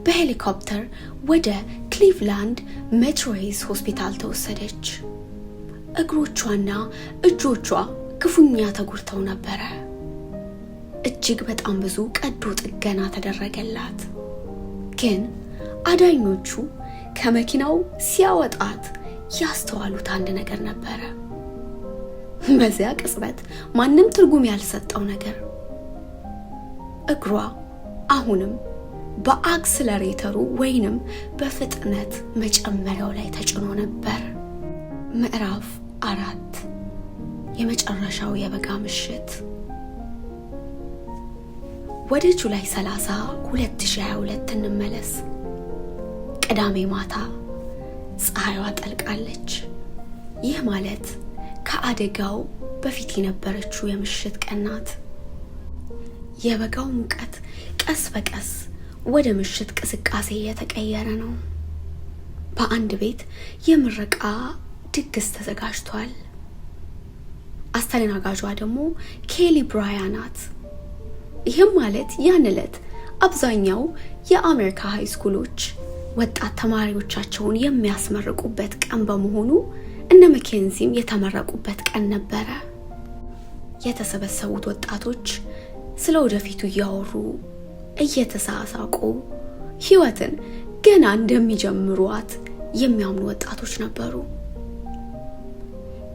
በሄሊኮፕተር ወደ ክሊቭላንድ ሜትሮይዝ ሆስፒታል ተወሰደች። እግሮቿና እጆቿ ክፉኛ ተጎድተው ነበረ። እጅግ በጣም ብዙ ቀዶ ጥገና ተደረገላት። ግን አዳኞቹ ከመኪናው ሲያወጣት ያስተዋሉት አንድ ነገር ነበረ። በዚያ ቅጽበት ማንም ትርጉም ያልሰጠው ነገር፣ እግሯ አሁንም በአክስለሬተሩ ወይንም በፍጥነት መጨመሪያው ላይ ተጭኖ ነበር። ምዕራፍ 4 የመጨረሻው የበጋ ምሽት። ወደ ጁላይ 30 2022 እንመለስ። ቅዳሜ ማታ ፀሐይዋ ጠልቃለች። ይህ ማለት ከአደጋው በፊት የነበረችው የምሽት ቀን ናት። የበጋው ሙቀት ቀስ በቀስ ወደ ምሽት ቅዝቃዜ የተቀየረ ነው። በአንድ ቤት የምረቃ ድግስ ተዘጋጅቷል። አስተናጋጇ ደግሞ ኬሊ ብራያ ናት። ይህም ማለት ያን ዕለት አብዛኛው የአሜሪካ ሃይ ስኩሎች ወጣት ተማሪዎቻቸውን የሚያስመርቁበት ቀን በመሆኑ እነ መኬንዚም የተመረቁበት ቀን ነበረ። የተሰበሰቡት ወጣቶች ስለ ወደፊቱ እያወሩ እየተሳሳቁ ህይወትን ገና እንደሚጀምሯት የሚያምኑ ወጣቶች ነበሩ።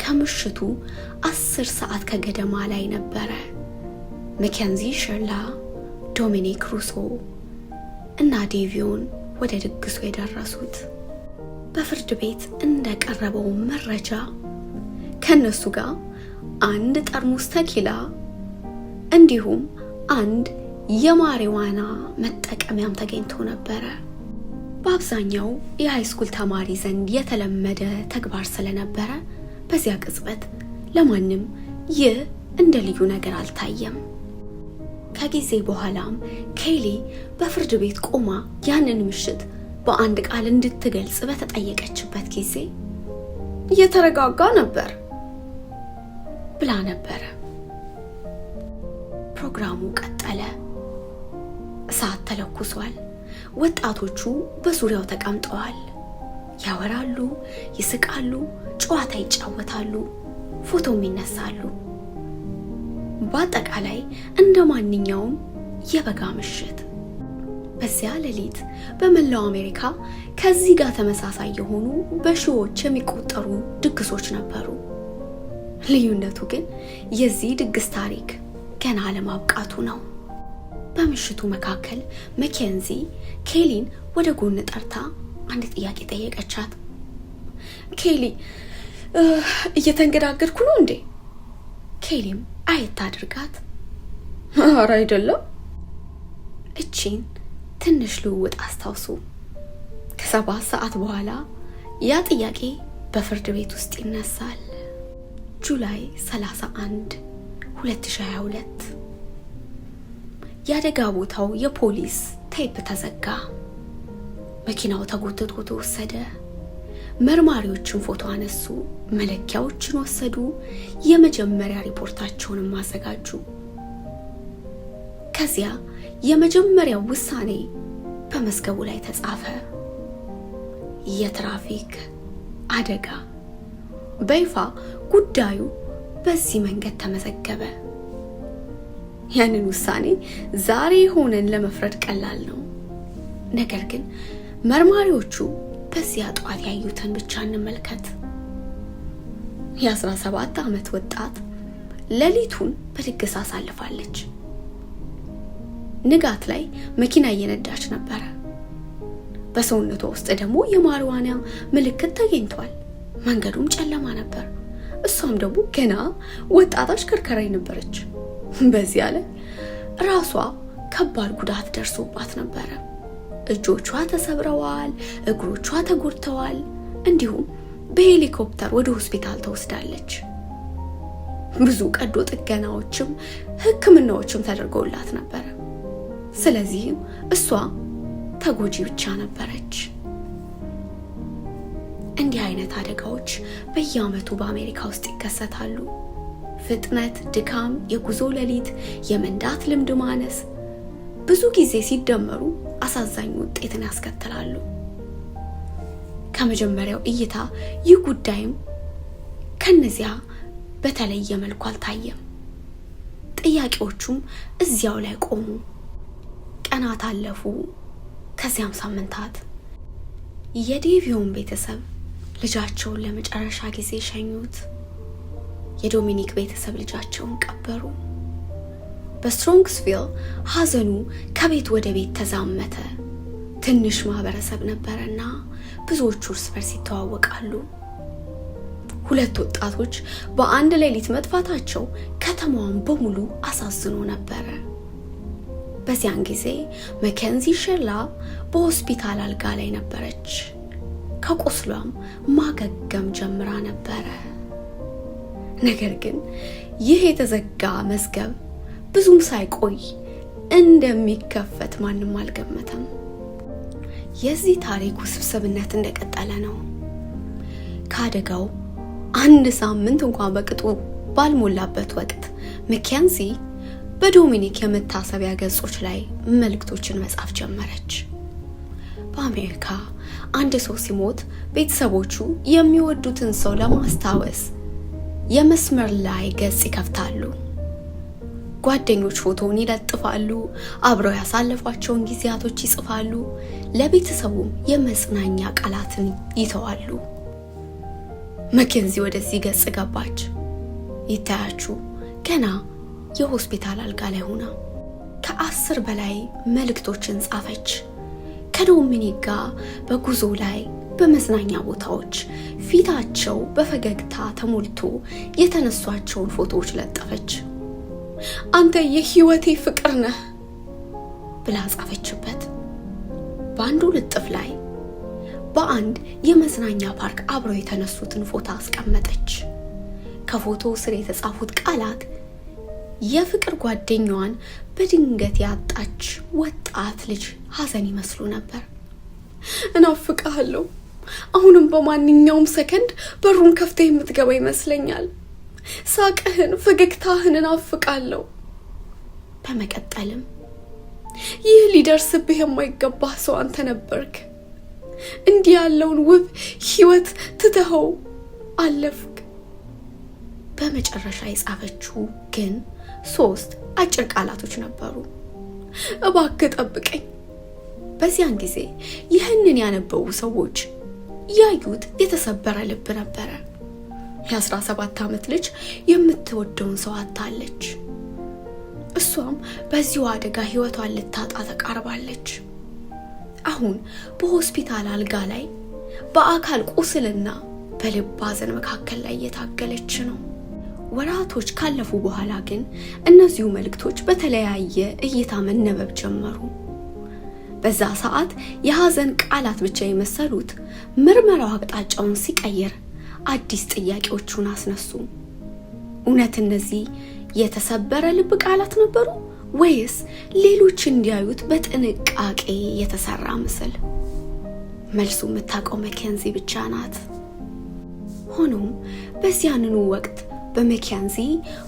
ከምሽቱ 10 ሰዓት ከገደማ ላይ ነበረ መኬንዚ ሸርላ፣ ዶሚኒክ ሩሶ እና ዴቪዮን ወደ ድግሱ የደረሱት። በፍርድ ቤት እንደቀረበው መረጃ ከነሱ ጋር አንድ ጠርሙስ ተኪላ እንዲሁም አንድ የማሪዋና መጠቀሚያም ተገኝቶ ነበረ። በአብዛኛው የሃይስኩል ተማሪ ዘንድ የተለመደ ተግባር ስለነበረ በዚያ ቅጽበት ለማንም ይህ እንደ ልዩ ነገር አልታየም። ከጊዜ በኋላም ኬሊ በፍርድ ቤት ቆማ ያንን ምሽት በአንድ ቃል እንድትገልጽ በተጠየቀችበት ጊዜ እየተረጋጋ ነበር ብላ ነበረ። ፕሮግራሙ ቀጠለ። እሳት ተለኩሷል። ወጣቶቹ በዙሪያው ተቀምጠዋል። ያወራሉ፣ ይስቃሉ፣ ጨዋታ ይጫወታሉ፣ ፎቶም ይነሳሉ። በአጠቃላይ እንደ ማንኛውም የበጋ ምሽት። በዚያ ሌሊት በመላው አሜሪካ ከዚህ ጋር ተመሳሳይ የሆኑ በሺዎች የሚቆጠሩ ድግሶች ነበሩ። ልዩነቱ ግን የዚህ ድግስ ታሪክ ገና ለማብቃቱ ነው። በምሽቱ መካከል መኬንዚ ኬሊን ወደ ጎን ጠርታ አንድ ጥያቄ ጠየቀቻት። ኬሊ እየተንገዳገድኩ ነው እንዴ? ኬሊም አየት አድርጋት ኧረ አይደለም። እቺን ትንሽ ልውውጥ አስታውሱ። ከ7 ሰዓት በኋላ ያ ጥያቄ በፍርድ ቤት ውስጥ ይነሳል። ጁላይ 31 2022 የአደጋ ቦታው የፖሊስ ቴፕ ተዘጋ። መኪናው ተጎትቶ ተወሰደ። መርማሪዎችን ፎቶ አነሱ፣ መለኪያዎችን ወሰዱ፣ የመጀመሪያ ሪፖርታቸውንም አዘጋጁ። ከዚያ የመጀመሪያው ውሳኔ በመዝገቡ ላይ ተጻፈ። የትራፊክ አደጋ። በይፋ ጉዳዩ በዚህ መንገድ ተመዘገበ። ያንን ውሳኔ ዛሬ ሆነን ለመፍረድ ቀላል ነው። ነገር ግን መርማሪዎቹ በዚያ ጧት ያዩትን ብቻ እንመልከት። የ17 ዓመት ወጣት ሌሊቱን በድግስ አሳልፋለች። ንጋት ላይ መኪና እየነዳች ነበረ። በሰውነቷ ውስጥ ደግሞ የማሪዋና ምልክት ተገኝቷል። መንገዱም ጨለማ ነበር። እሷም ደግሞ ገና ወጣት አሽከርካሪ ነበረች። በዚያ ላይ ራሷ ከባድ ጉዳት ደርሶባት ነበረ። እጆቿ ተሰብረዋል፣ እግሮቿ ተጎድተዋል። እንዲሁም በሄሊኮፕተር ወደ ሆስፒታል ተወስዳለች። ብዙ ቀዶ ጥገናዎችም ሕክምናዎችም ተደርገውላት ነበረ። ስለዚህም እሷ ተጎጂ ብቻ ነበረች። እንዲህ አይነት አደጋዎች በየዓመቱ በአሜሪካ ውስጥ ይከሰታሉ። ፍጥነት፣ ድካም፣ የጉዞ ሌሊት፣ የመንዳት ልምድ ማነስ ብዙ ጊዜ ሲደመሩ አሳዛኝ ውጤትን ያስከትላሉ። ከመጀመሪያው እይታ ይህ ጉዳይም ከነዚያ በተለየ መልኩ አልታየም። ጥያቄዎቹም እዚያው ላይ ቆሙ። ቀናት አለፉ፣ ከዚያም ሳምንታት። የዴቪዮን ቤተሰብ ልጃቸውን ለመጨረሻ ጊዜ ሸኙት። የዶሚኒክ ቤተሰብ ልጃቸውን ቀበሩ። በስትሮንግስቪል ሐዘኑ ከቤት ወደ ቤት ተዛመተ። ትንሽ ማህበረሰብ ነበረና ብዙዎቹ እርስ በርስ ይተዋወቃሉ። ሁለት ወጣቶች በአንድ ሌሊት መጥፋታቸው ከተማዋን በሙሉ አሳዝኖ ነበረ። በዚያን ጊዜ መኬንዚ ሼርላ በሆስፒታል አልጋ ላይ ነበረች። ከቁስሏም ማገገም ጀምራ ነበረ። ነገር ግን ይህ የተዘጋ መዝገብ ብዙም ሳይቆይ እንደሚከፈት ማንም አልገመተም። የዚህ ታሪክ ውስብስብነት እንደቀጠለ ነው። ከአደጋው 1 ሳምንት እንኳን በቅጡ ባልሞላበት ወቅት መኬንዚ በዶሚኒክ የመታሰቢያ ገጾች ላይ መልእክቶችን መጻፍ ጀመረች። በአሜሪካ አንድ ሰው ሲሞት ቤተሰቦቹ የሚወዱትን ሰው ለማስታወስ የመስመር ላይ ገጽ ይከፍታሉ። ጓደኞች ፎቶውን ይለጥፋሉ፣ አብረው ያሳለፏቸውን ጊዜያቶች ይጽፋሉ፣ ለቤተሰቡም የመጽናኛ ቃላትን ይተዋሉ። መኬንዚ ወደዚህ ገጽ ገባች። ይታያችሁ ገና የሆስፒታል አልጋ ላይ ሆና ከ10 በላይ መልእክቶችን ጻፈች። ከዶሚኒክ ጋር በጉዞ ላይ በመዝናኛ ቦታዎች ፊታቸው በፈገግታ ተሞልቶ የተነሷቸውን ፎቶዎች ለጠፈች። አንተ የህይወቴ ፍቅር ነህ ብላ ጻፈችበት። በአንዱ ልጥፍ ላይ በአንድ የመዝናኛ ፓርክ አብረው የተነሱትን ፎቶ አስቀመጠች። ከፎቶ ስር የተጻፉት ቃላት የፍቅር ጓደኛዋን በድንገት ያጣች ወጣት ልጅ ሐዘን ይመስሉ ነበር። እናፍቅሃለሁ። አሁንም በማንኛውም ሰከንድ በሩን ከፍተህ የምትገባ ይመስለኛል። ሳቅህን፣ ፈገግታህን እናፍቃለሁ። በመቀጠልም ይህ ሊደርስብህ የማይገባህ ሰው አንተ ነበርክ። እንዲህ ያለውን ውብ ህይወት ትተኸው አለፍክ። በመጨረሻ የጻፈችው ግን 3 አጭር ቃላቶች ነበሩ። እባክህ ጠብቀኝ። በዚያን ጊዜ ይህንን ያነበቡ ሰዎች ያዩት የተሰበረ ልብ ነበረ። የ17 ዓመት ልጅ የምትወደውን ሰው አጣለች። እሷም በዚሁ አደጋ ህይወቷን ልታጣ ተቃርባለች። አሁን በሆስፒታል አልጋ ላይ በአካል ቁስልና በልብ ሐዘን መካከል ላይ እየታገለች ነው። ወራቶች ካለፉ በኋላ ግን እነዚሁ መልእክቶች በተለያየ እይታ መነበብ ጀመሩ። በዛ ሰዓት የሐዘን ቃላት ብቻ የመሰሉት ምርመራው አቅጣጫውን ሲቀይር አዲስ ጥያቄዎችን አስነሱ። እውነት እነዚህ የተሰበረ ልብ ቃላት ነበሩ ወይስ ሌሎች እንዲያዩት በጥንቃቄ የተሰራ ምስል? መልሱ የምታውቀው መኬንዚ ብቻ ናት። ሆኖም በዚያንኑ ወቅት በመኬንዚ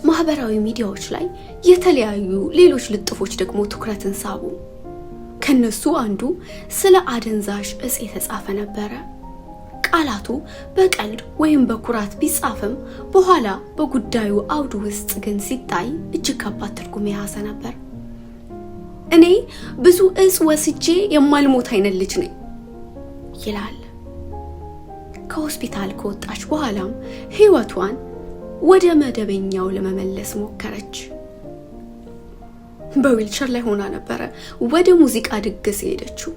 ማህበራዊ ሚዲያዎች ላይ የተለያዩ ሌሎች ልጥፎች ደግሞ ትኩረትን ሳቡ። ከነሱ አንዱ ስለ አደንዛዥ እጽ የተጻፈ ነበረ። ቃላቱ በቀልድ ወይም በኩራት ቢጻፍም በኋላ በጉዳዩ አውድ ውስጥ ግን ሲታይ እጅግ ከባድ ትርጉም የያዘ ነበር። እኔ ብዙ እጽ ወስጄ የማልሞት አይነት ልጅ ነኝ ይላል። ከሆስፒታል ከወጣች በኋላም ህይወቷን ወደ መደበኛው ለመመለስ ሞከረች። በዊልቸር ላይ ሆና ነበረ ወደ ሙዚቃ ድግስ ሄደችው።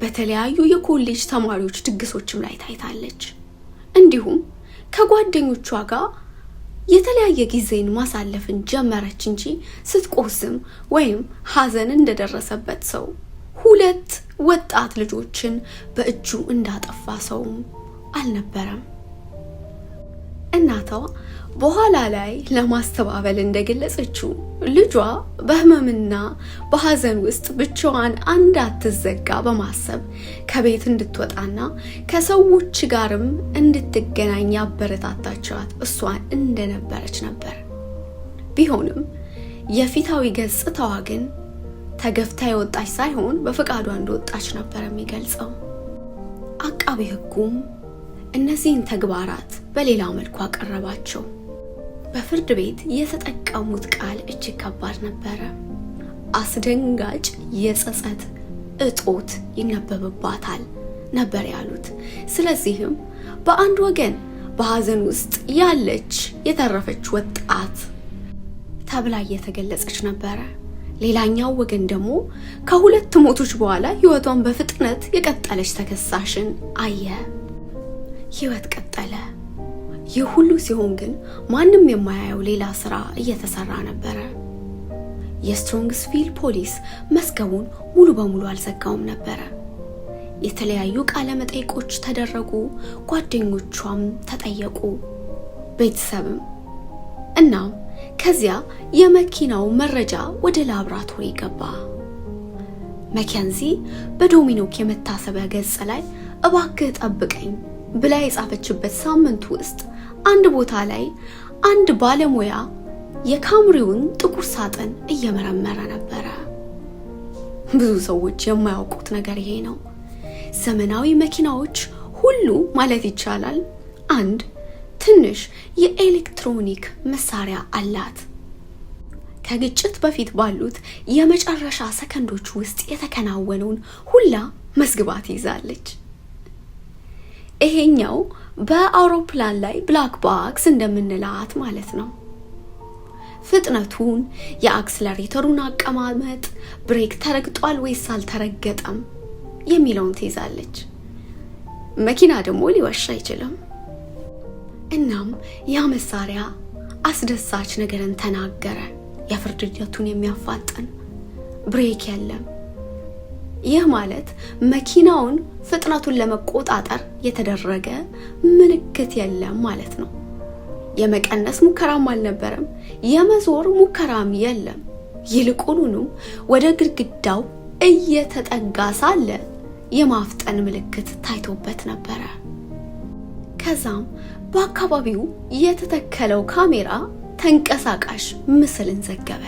በተለያዩ የኮሌጅ ተማሪዎች ድግሶችም ላይ ታይታለች። እንዲሁም ከጓደኞቿ ጋር የተለያየ ጊዜን ማሳለፍን ጀመረች እንጂ ስትቆስም ወይም ሐዘን እንደደረሰበት ሰው 2 ወጣት ልጆችን በእጁ እንዳጠፋ ሰውም አልነበረም። እናቷ በኋላ ላይ ለማስተባበል እንደገለጸችው ልጇ በህመምና በሐዘን ውስጥ ብቻዋን እንዳትዘጋ በማሰብ ከቤት እንድትወጣና ከሰዎች ጋርም እንድትገናኝ ያበረታታቻት እሷን እንደነበረች ነበር። ቢሆንም የፊታዊ ገጽታዋ ግን ተገፍታ የወጣች ሳይሆን በፈቃዷ እንደወጣች ነበር የሚገልጸው። አቃቤ ሕጉም እነዚህን ተግባራት በሌላ መልኩ አቀረባቸው። በፍርድ ቤት የተጠቀሙት ቃል እጅግ ከባድ ነበረ። አስደንጋጭ የጸጸት እጦት ይነበብባታል ነበር ያሉት። ስለዚህም በአንድ ወገን በሐዘን ውስጥ ያለች የተረፈች ወጣት ተብላ እየተገለጸች ነበረ። ሌላኛው ወገን ደግሞ ከ2 ሞቶች በኋላ ህይወቷን በፍጥነት የቀጠለች ተከሳሽን አየ። ህይወት ቀጠለ። ይህ ሁሉ ሲሆን ግን ማንም የማያየው ሌላ ስራ እየተሰራ ነበረ። የስትሮንግስቪል ፖሊስ መዝገቡን ሙሉ በሙሉ አልዘጋውም ነበረ። የተለያዩ ቃለ መጠይቆች ተደረጉ፣ ጓደኞቿም ተጠየቁ፣ ቤተሰብም። እናም ከዚያ የመኪናው መረጃ ወደ ላብራቶሪ ገባ። መኬንዚ በዶሚኖክ የመታሰቢያ ገጽ ላይ እባክህ ጠብቀኝ ብላ የጻፈችበት ሳምንት ውስጥ አንድ ቦታ ላይ አንድ ባለሙያ የካምሪውን ጥቁር ሳጥን እየመረመረ ነበረ። ብዙ ሰዎች የማያውቁት ነገር ይሄ ነው። ዘመናዊ መኪናዎች ሁሉ ማለት ይቻላል አንድ ትንሽ የኤሌክትሮኒክ መሳሪያ አላት። ከግጭት በፊት ባሉት የመጨረሻ ሰከንዶች ውስጥ የተከናወነውን ሁላ መዝግባ ትይዛለች። ይሄኛው በአውሮፕላን ላይ ብላክ ባክስ እንደምንላት ማለት ነው። ፍጥነቱን፣ የአክስለሬተሩን አቀማመጥ፣ ብሬክ ተረግጧል ወይስ አልተረገጠም የሚለውን ትይዛለች። መኪና ደግሞ ሊዋሽ አይችልም። እናም ያ መሳሪያ አስደሳች ነገርን ተናገረ። የፍርድ ሂደቱን የሚያፋጥን ብሬክ የለም። ይህ ማለት መኪናውን ፍጥነቱን ለመቆጣጠር የተደረገ ምልክት የለም ማለት ነው። የመቀነስ ሙከራም አልነበረም፣ የመዞር ሙከራም የለም። ይልቁኑ ወደ ግድግዳው እየተጠጋ ሳለ የማፍጠን ምልክት ታይቶበት ነበረ። ከዛም በአካባቢው የተተከለው ካሜራ ተንቀሳቃሽ ምስልን ዘገበ።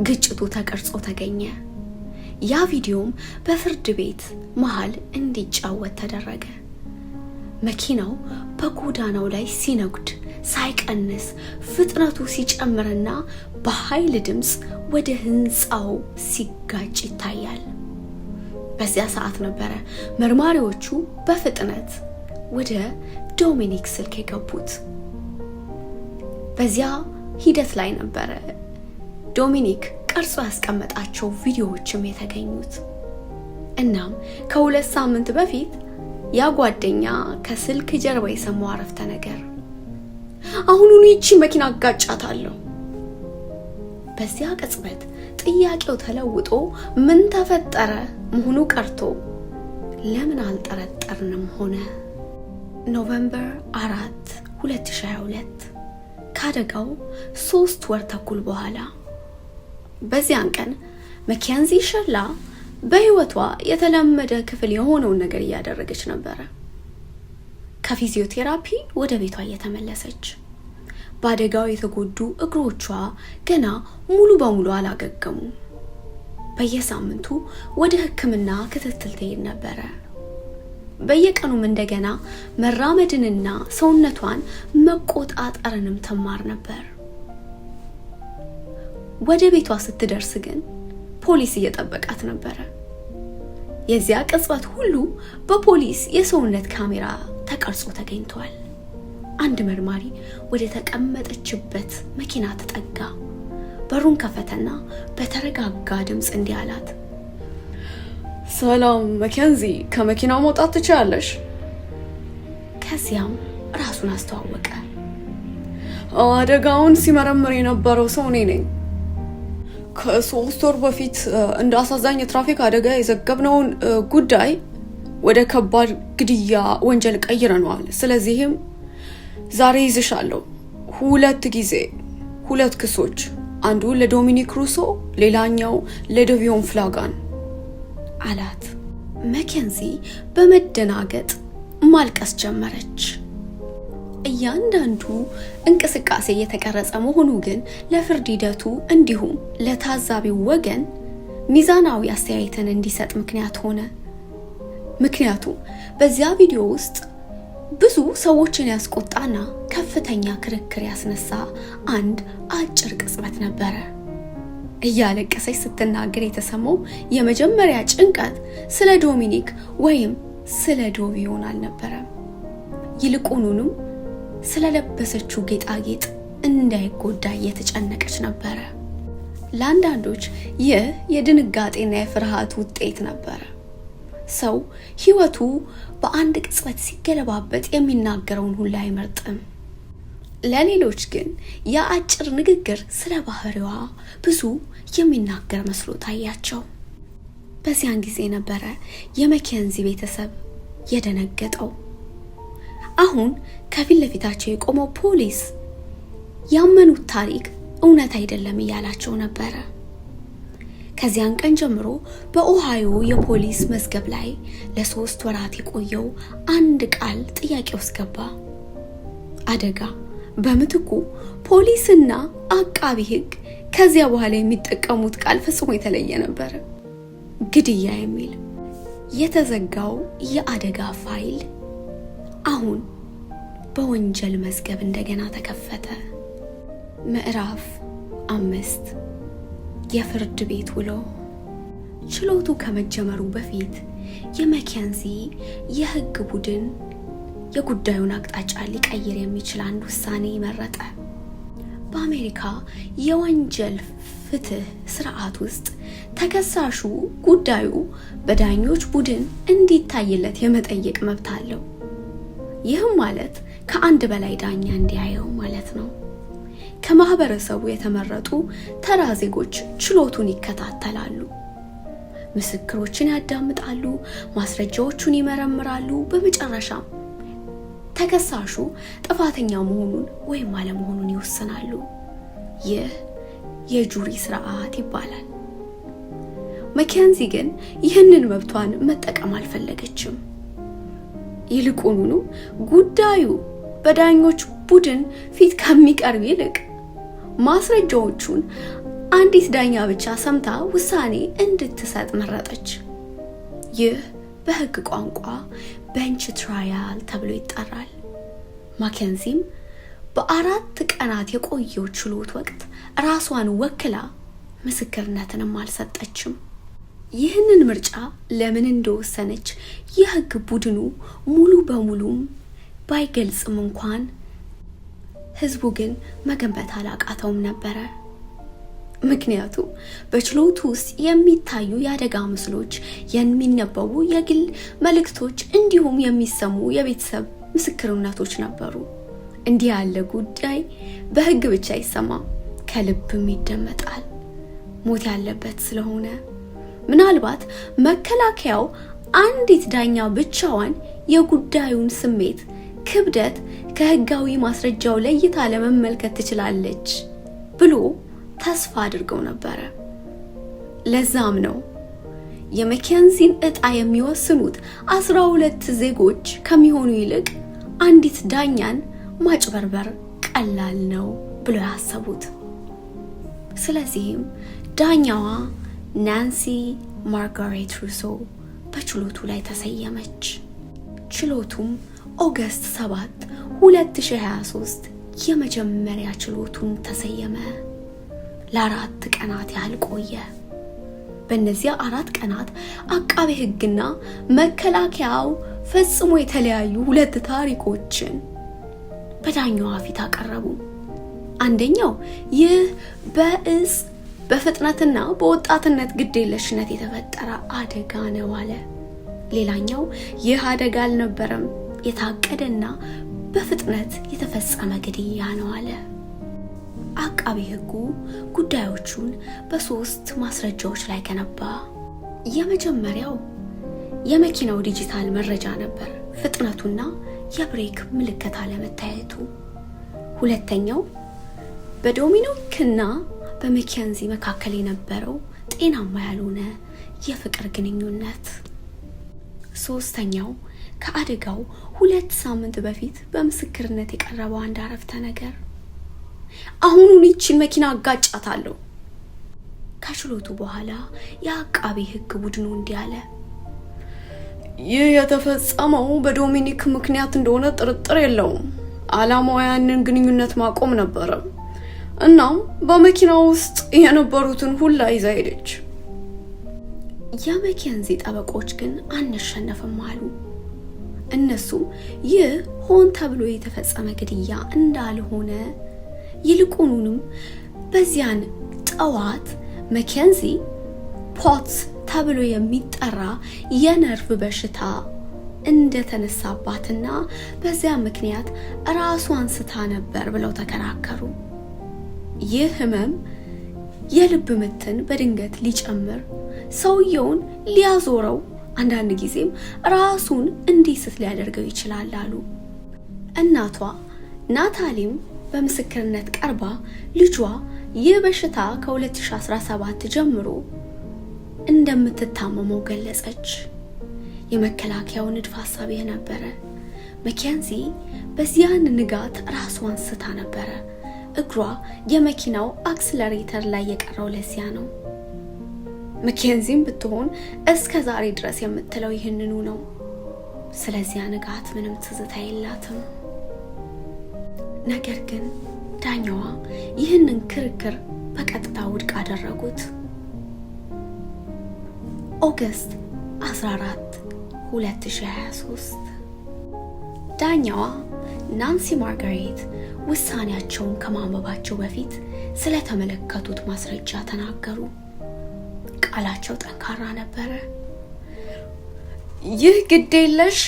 ግጭቱ ተቀርጾ ተገኘ። ያ ቪዲዮም በፍርድ ቤት መሃል እንዲጫወት ተደረገ። መኪናው በጎዳናው ላይ ሲነጉድ ሳይቀንስ ፍጥነቱ ሲጨምርና በኃይል ድምጽ ወደ ህንጻው ሲጋጭ ይታያል። በዚያ ሰዓት ነበረ መርማሪዎቹ በፍጥነት ወደ ዶሚኒክ ስልክ የገቡት። በዚያ ሂደት ላይ ነበረ ዶሚኒክ ቀርጾ ያስቀመጣቸው ቪዲዮዎችም የተገኙት። እናም ከ2 ሳምንት በፊት ያ ጓደኛ ከስልክ ጀርባ የሰማው አረፍተ ነገር አሁኑኑ ይቺ መኪና አጋጫታለሁ። በዚያ ቅጽበት ጥያቄው ተለውጦ ምን ተፈጠረ መሆኑ ቀርቶ ለምን አልጠረጠርንም ሆነ። ኖቬምበር 4 2022 ካደጋው 3 ወር ተኩል በኋላ በዚያን ቀን ማኬንዚ ሸላ በህይወቷ የተለመደ ክፍል የሆነውን ነገር እያደረገች ነበር። ከፊዚዮቴራፒ ወደ ቤቷ እየተመለሰች በአደጋው የተጎዱ እግሮቿ ገና ሙሉ በሙሉ አላገገሙም። በየሳምንቱ ወደ ሕክምና ክትትል ትሄድ ነበር። በየቀኑም እንደገና መራመድንና ሰውነቷን መቆጣጠርንም ተማር ነበር። ወደ ቤቷ ስትደርስ ግን ፖሊስ እየጠበቃት ነበር። የዚያ ቅጽበት ሁሉ በፖሊስ የሰውነት ካሜራ ተቀርጾ ተገኝቷል። አንድ መርማሪ ወደ ተቀመጠችበት መኪና ተጠጋ፣ በሩን ከፈተና በተረጋጋ ድምፅ እንዲህ አላት፣ ሰላም ማኬንዚ፣ ከመኪናው መውጣት ትችያለሽ? ከዚያም ራሱን አስተዋወቀ። አደጋውን ሲመረምር የነበረው ሰው እኔ ነኝ። ከ3 ወር በፊት እንደ አሳዛኝ የትራፊክ አደጋ የዘገብነውን ጉዳይ ወደ ከባድ ግድያ ወንጀል ቀይረነዋል። ስለዚህም ዛሬ ይዝሻለሁ። 2 ጊዜ 2 ክሶች፣ አንዱ ለዶሚኒክ ሩሶ፣ ሌላኛው ለዴቪዮን ፍላጋን አላት። ማኬንዚ በመደናገጥ ማልቀስ ጀመረች። እያንዳንዱ እንቅስቃሴ የተቀረጸ መሆኑ ግን ለፍርድ ሂደቱ እንዲሁም ለታዛቢው ወገን ሚዛናዊ አስተያየትን እንዲሰጥ ምክንያት ሆነ። ምክንያቱም በዚያ ቪዲዮ ውስጥ ብዙ ሰዎችን ያስቆጣና ከፍተኛ ክርክር ያስነሳ አንድ አጭር ቅጽበት ነበረ። እያለቀሰች ስትናገር የተሰማው የመጀመሪያ ጭንቀት ስለ ዶሚኒክ ወይም ስለ ዴቪዮን አልነበረም። ይልቁኑንም ስለለበሰችው ጌጣጌጥ እንዳይጎዳ እየተጨነቀች ነበረ። ለአንዳንዶች ይህ የድንጋጤና የፍርሃት ውጤት ነበረ። ሰው ህይወቱ በአንድ ቅጽበት ሲገለባበጥ የሚናገረውን ሁሉ አይመርጥም። ለሌሎች ግን የአጭር ንግግር ስለ ባህሪዋ ብዙ የሚናገር መስሎ ታያቸው። በዚያን ጊዜ ነበረ የማኬንዚ ቤተሰብ የደነገጠው። አሁን ከፊት ለፊታቸው የቆመው ፖሊስ ያመኑት ታሪክ እውነት አይደለም እያላቸው ነበረ። ከዚያን ቀን ጀምሮ በኦሃዮ የፖሊስ መዝገብ ላይ ለ3 ወራት የቆየው አንድ ቃል ጥያቄ ውስጥ ገባ። አደጋ። በምትኩ ፖሊስና አቃቢ ህግ ከዚያ በኋላ የሚጠቀሙት ቃል ፈጽሞ የተለየ ነበር። ግድያ የሚል የተዘጋው የአደጋ ፋይል አሁን በወንጀል መዝገብ እንደገና ተከፈተ። ምዕራፍ 5 የፍርድ ቤት ውሎ። ችሎቱ ከመጀመሩ በፊት የማኬንዚ የህግ ቡድን የጉዳዩን አቅጣጫ ሊቀይር የሚችል አንድ ውሳኔ መረጠ። በአሜሪካ የወንጀል ፍትህ ስርዓት ውስጥ ተከሳሹ ጉዳዩ በዳኞች ቡድን እንዲታይለት የመጠየቅ መብት አለው። ይህም ማለት ከአንድ በላይ ዳኛ እንዲያየው ማለት ነው። ከማህበረሰቡ የተመረጡ ተራ ዜጎች ችሎቱን ይከታተላሉ፣ ምስክሮችን ያዳምጣሉ፣ ማስረጃዎቹን ይመረምራሉ። በመጨረሻም ተከሳሹ ጥፋተኛ መሆኑን ወይም አለመሆኑን ይወስናሉ። ይህ የጁሪ ስርዓት ይባላል። ማኬንዚ ግን ይህንን መብቷን መጠቀም አልፈለገችም። ይልቁኑ ጉዳዩ በዳኞች ቡድን ፊት ከሚቀርብ ይልቅ ማስረጃዎቹን አንዲት ዳኛ ብቻ ሰምታ ውሳኔ እንድትሰጥ መረጠች። ይህ በህግ ቋንቋ ቤንች ትራያል ተብሎ ይጠራል። ማኬንዚም በ4 ቀናት የቆየው ችሎት ወቅት ራሷን ወክላ ምስክርነትንም አልሰጠችም። ይህንን ምርጫ ለምን እንደወሰነች የህግ ቡድኑ ሙሉ በሙሉም ባይገልጽም እንኳን ህዝቡ ግን መገንበት አላቃተውም ነበር። ምክንያቱም በችሎቱ ውስጥ የሚታዩ የአደጋ ምስሎች፣ የሚነበቡ የግል መልእክቶች እንዲሁም የሚሰሙ የቤተሰብ ምስክርነቶች ነበሩ። እንዲህ ያለ ጉዳይ በህግ ብቻ አይሰማም፣ ከልብም ይደመጣል። ሞት ያለበት ስለሆነ ምናልባት መከላከያው አንዲት ዳኛ ብቻዋን የጉዳዩን ስሜት ክብደት ከህጋዊ ማስረጃው ለይታ ለመመልከት ትችላለች ብሎ ተስፋ አድርገው ነበር። ለዛም ነው የመኬንዚን ዕጣ የሚወስኑት 12 ዜጎች ከሚሆኑ ይልቅ አንዲት ዳኛን ማጭበርበር ቀላል ነው ብሎ ያሰቡት። ስለዚህም ዳኛዋ ናንሲ ማርጋሬት ሩሶ በችሎቱ ላይ ተሰየመች። ችሎቱም ኦገስት 7 2023 የመጀመሪያ ችሎቱን ተሰየመ። ለ4 ቀናት ያህል ቆየ። በእነዚያ 4 ቀናት አቃቤ ህግና መከላከያው ፈጽሞ የተለያዩ 2 ታሪኮችን በዳኛዋ ፊት አቀረቡ። አንደኛው ይህ በእጽ በፍጥነትና በወጣትነት ግዴለሽነት የተፈጠረ አደጋ ነው አለ። ሌላኛው ይህ አደጋ አልነበረም፣ የታቀደና በፍጥነት የተፈጸመ ግድያ ነው አለ። አቃቤ ህጉ ጉዳዮቹን በ3 ማስረጃዎች ላይ ገነባ። የመጀመሪያው የመኪናው ዲጂታል መረጃ ነበር፣ ፍጥነቱና የብሬክ ምልክት አለመታየቱ። ሁለተኛው በዶሚኒክና በመኬንዚ መካከል የነበረው ጤናማ ያልሆነ የፍቅር ግንኙነት። ሶስተኛው ከአደጋው 2 ሳምንት በፊት በምስክርነት የቀረበው አንድ አረፍተ ነገር፣ አሁኑን ይህችን መኪና አጋጫታለሁ። ከችሎቱ በኋላ የአቃቤ ህግ ቡድኑ እንዲህ አለ፣ ይህ የተፈጸመው በዶሚኒክ ምክንያት እንደሆነ ጥርጥር የለውም። ዓላማው ያንን ግንኙነት ማቆም ነበረ። እናም በመኪናው ውስጥ የነበሩትን ሁላ ይዛ ሄደች። የመኬንዚ ጠበቆች ግን አንሸነፍም አሉ። እነሱም ይህ ሆን ተብሎ የተፈጸመ ግድያ እንዳልሆነ፣ ይልቁኑንም በዚያን ጠዋት መኬንዚ ፖትስ ተብሎ የሚጠራ የነርቭ በሽታ እንደተነሳባትና በዚያ ምክንያት ራሷን ስታ ነበር ብለው ተከራከሩ። ይህ ህመም የልብ ምትን በድንገት ሊጨምር፣ ሰውየውን ሊያዞረው፣ አንዳንድ ጊዜም ራሱን እንዲስት ሊያደርገው ይችላል አሉ። እናቷ ናታሊም በምስክርነት ቀርባ ልጇ ይህ በሽታ ከ2017 ጀምሮ እንደምትታመመው ገለጸች። የመከላከያው ንድፍ ሐሳብ የነበረ መኬንዚ በዚያን ንጋት ራሷን ስታ ነበረ። እግሯ የመኪናው አክስለሬተር ላይ የቀረው ለዚያ ነው። መኬንዚም ብትሆን እስከ ዛሬ ድረስ የምትለው ይህንኑ ነው። ስለዚያ ንጋት ምንም ትዝታ የላትም። ነገር ግን ዳኛዋ ይህንን ክርክር በቀጥታ ውድቅ አደረጉት። ኦገስት 14 2023 ዳኛዋ ናንሲ ማርጋሬት ውሳኔያቸውን ከማንበባቸው በፊት ስለተመለከቱት ማስረጃ ተናገሩ። ቃላቸው ጠንካራ ነበረ። ይህ ግዴለሽ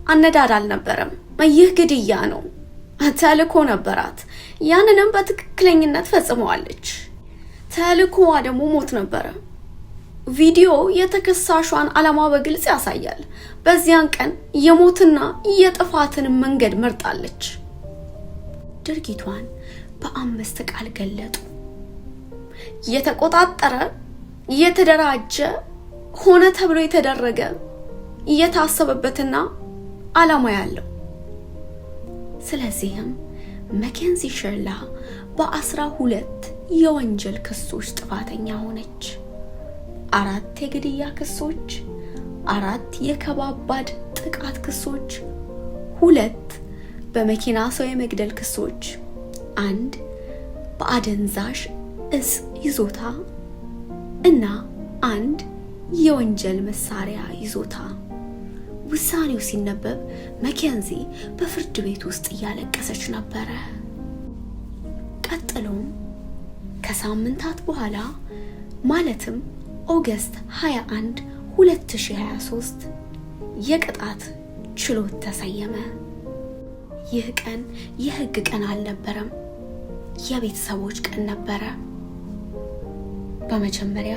አነዳድ አልነበረም፣ ይህ ግድያ ነው። ተልእኮ ነበራት፣ ያንንም በትክክለኝነት ፈጽመዋለች። ተልእኮዋ ደግሞ ሞት ነበረ። ቪዲዮ የተከሳሿን ዓላማ በግልጽ ያሳያል። በዚያን ቀን የሞትና የጥፋትን መንገድ መርጣለች። ድርጊቷን በ5 ቃል ገለጡ። የተቆጣጠረ፣ የተደራጀ፣ ሆነ ተብሎ የተደረገ፣ የታሰበበትና ዓላማ ያለው። ስለዚህም መኬንዚ ሸርላ በ12 የወንጀል ክሶች ጥፋተኛ ሆነች። 4 የግድያ ክሶች፣ 4 የከባድ ጥቃት ክሶች፣ 2 በመኪና ሰው የመግደል ክሶች፣ 1 በአደንዛዥ እጽ ይዞታ እና 1 የወንጀል መሳሪያ ይዞታ ውሳኔው ሲነበብ መኬንዚ በፍርድ ቤት ውስጥ እያለቀሰች ነበረ። ቀጥሎም ከሳምንታት በኋላ ማለትም ኦገስት 21 2023 የቅጣት ችሎት ተሰየመ። ይህ ቀን የህግ ቀን አልነበረም፣ የቤተሰቦች ቀን ነበረ። በመጀመሪያ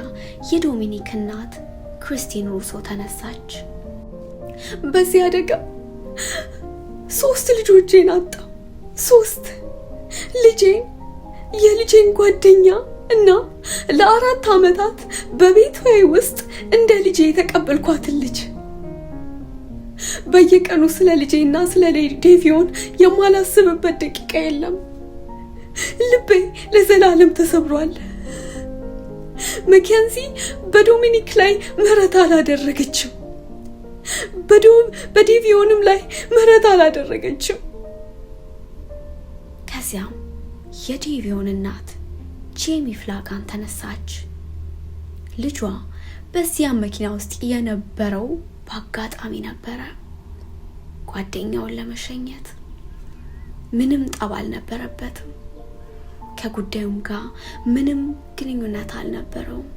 የዶሚኒክ እናት ክሪስቲን ሩሶ ተነሳች። በዚህ አደጋ 3 ልጆቼን አጣሁ። 3 ልጄን፣ የልጄን ጓደኛ እና ለ4 ዓመታት በቤቷ ውስጥ እንደ ልጄ የተቀበልኳትን ልጅ። በየቀኑ ስለ ልጄና ስለ ዴቪዮን የማላስብበት ደቂቃ የለም። ልቤ ለዘላለም ተሰብሯል። መኬንዚ በዶሚኒክ ላይ ምህረት አላደረገችም፣ በዴቪዮንም ላይ ምህረት አላደረገችም። ከዚያም የዴቪዮን እናት ጄሚ ፍላጋን ተነሳች። ልጇ በዚያ መኪና ውስጥ የነበረው በአጋጣሚ ነበረ። ጓደኛውን ለመሸኘት ምንም ጠብ አልነበረበትም። ከጉዳዩም ጋር ምንም ግንኙነት አልነበረውም።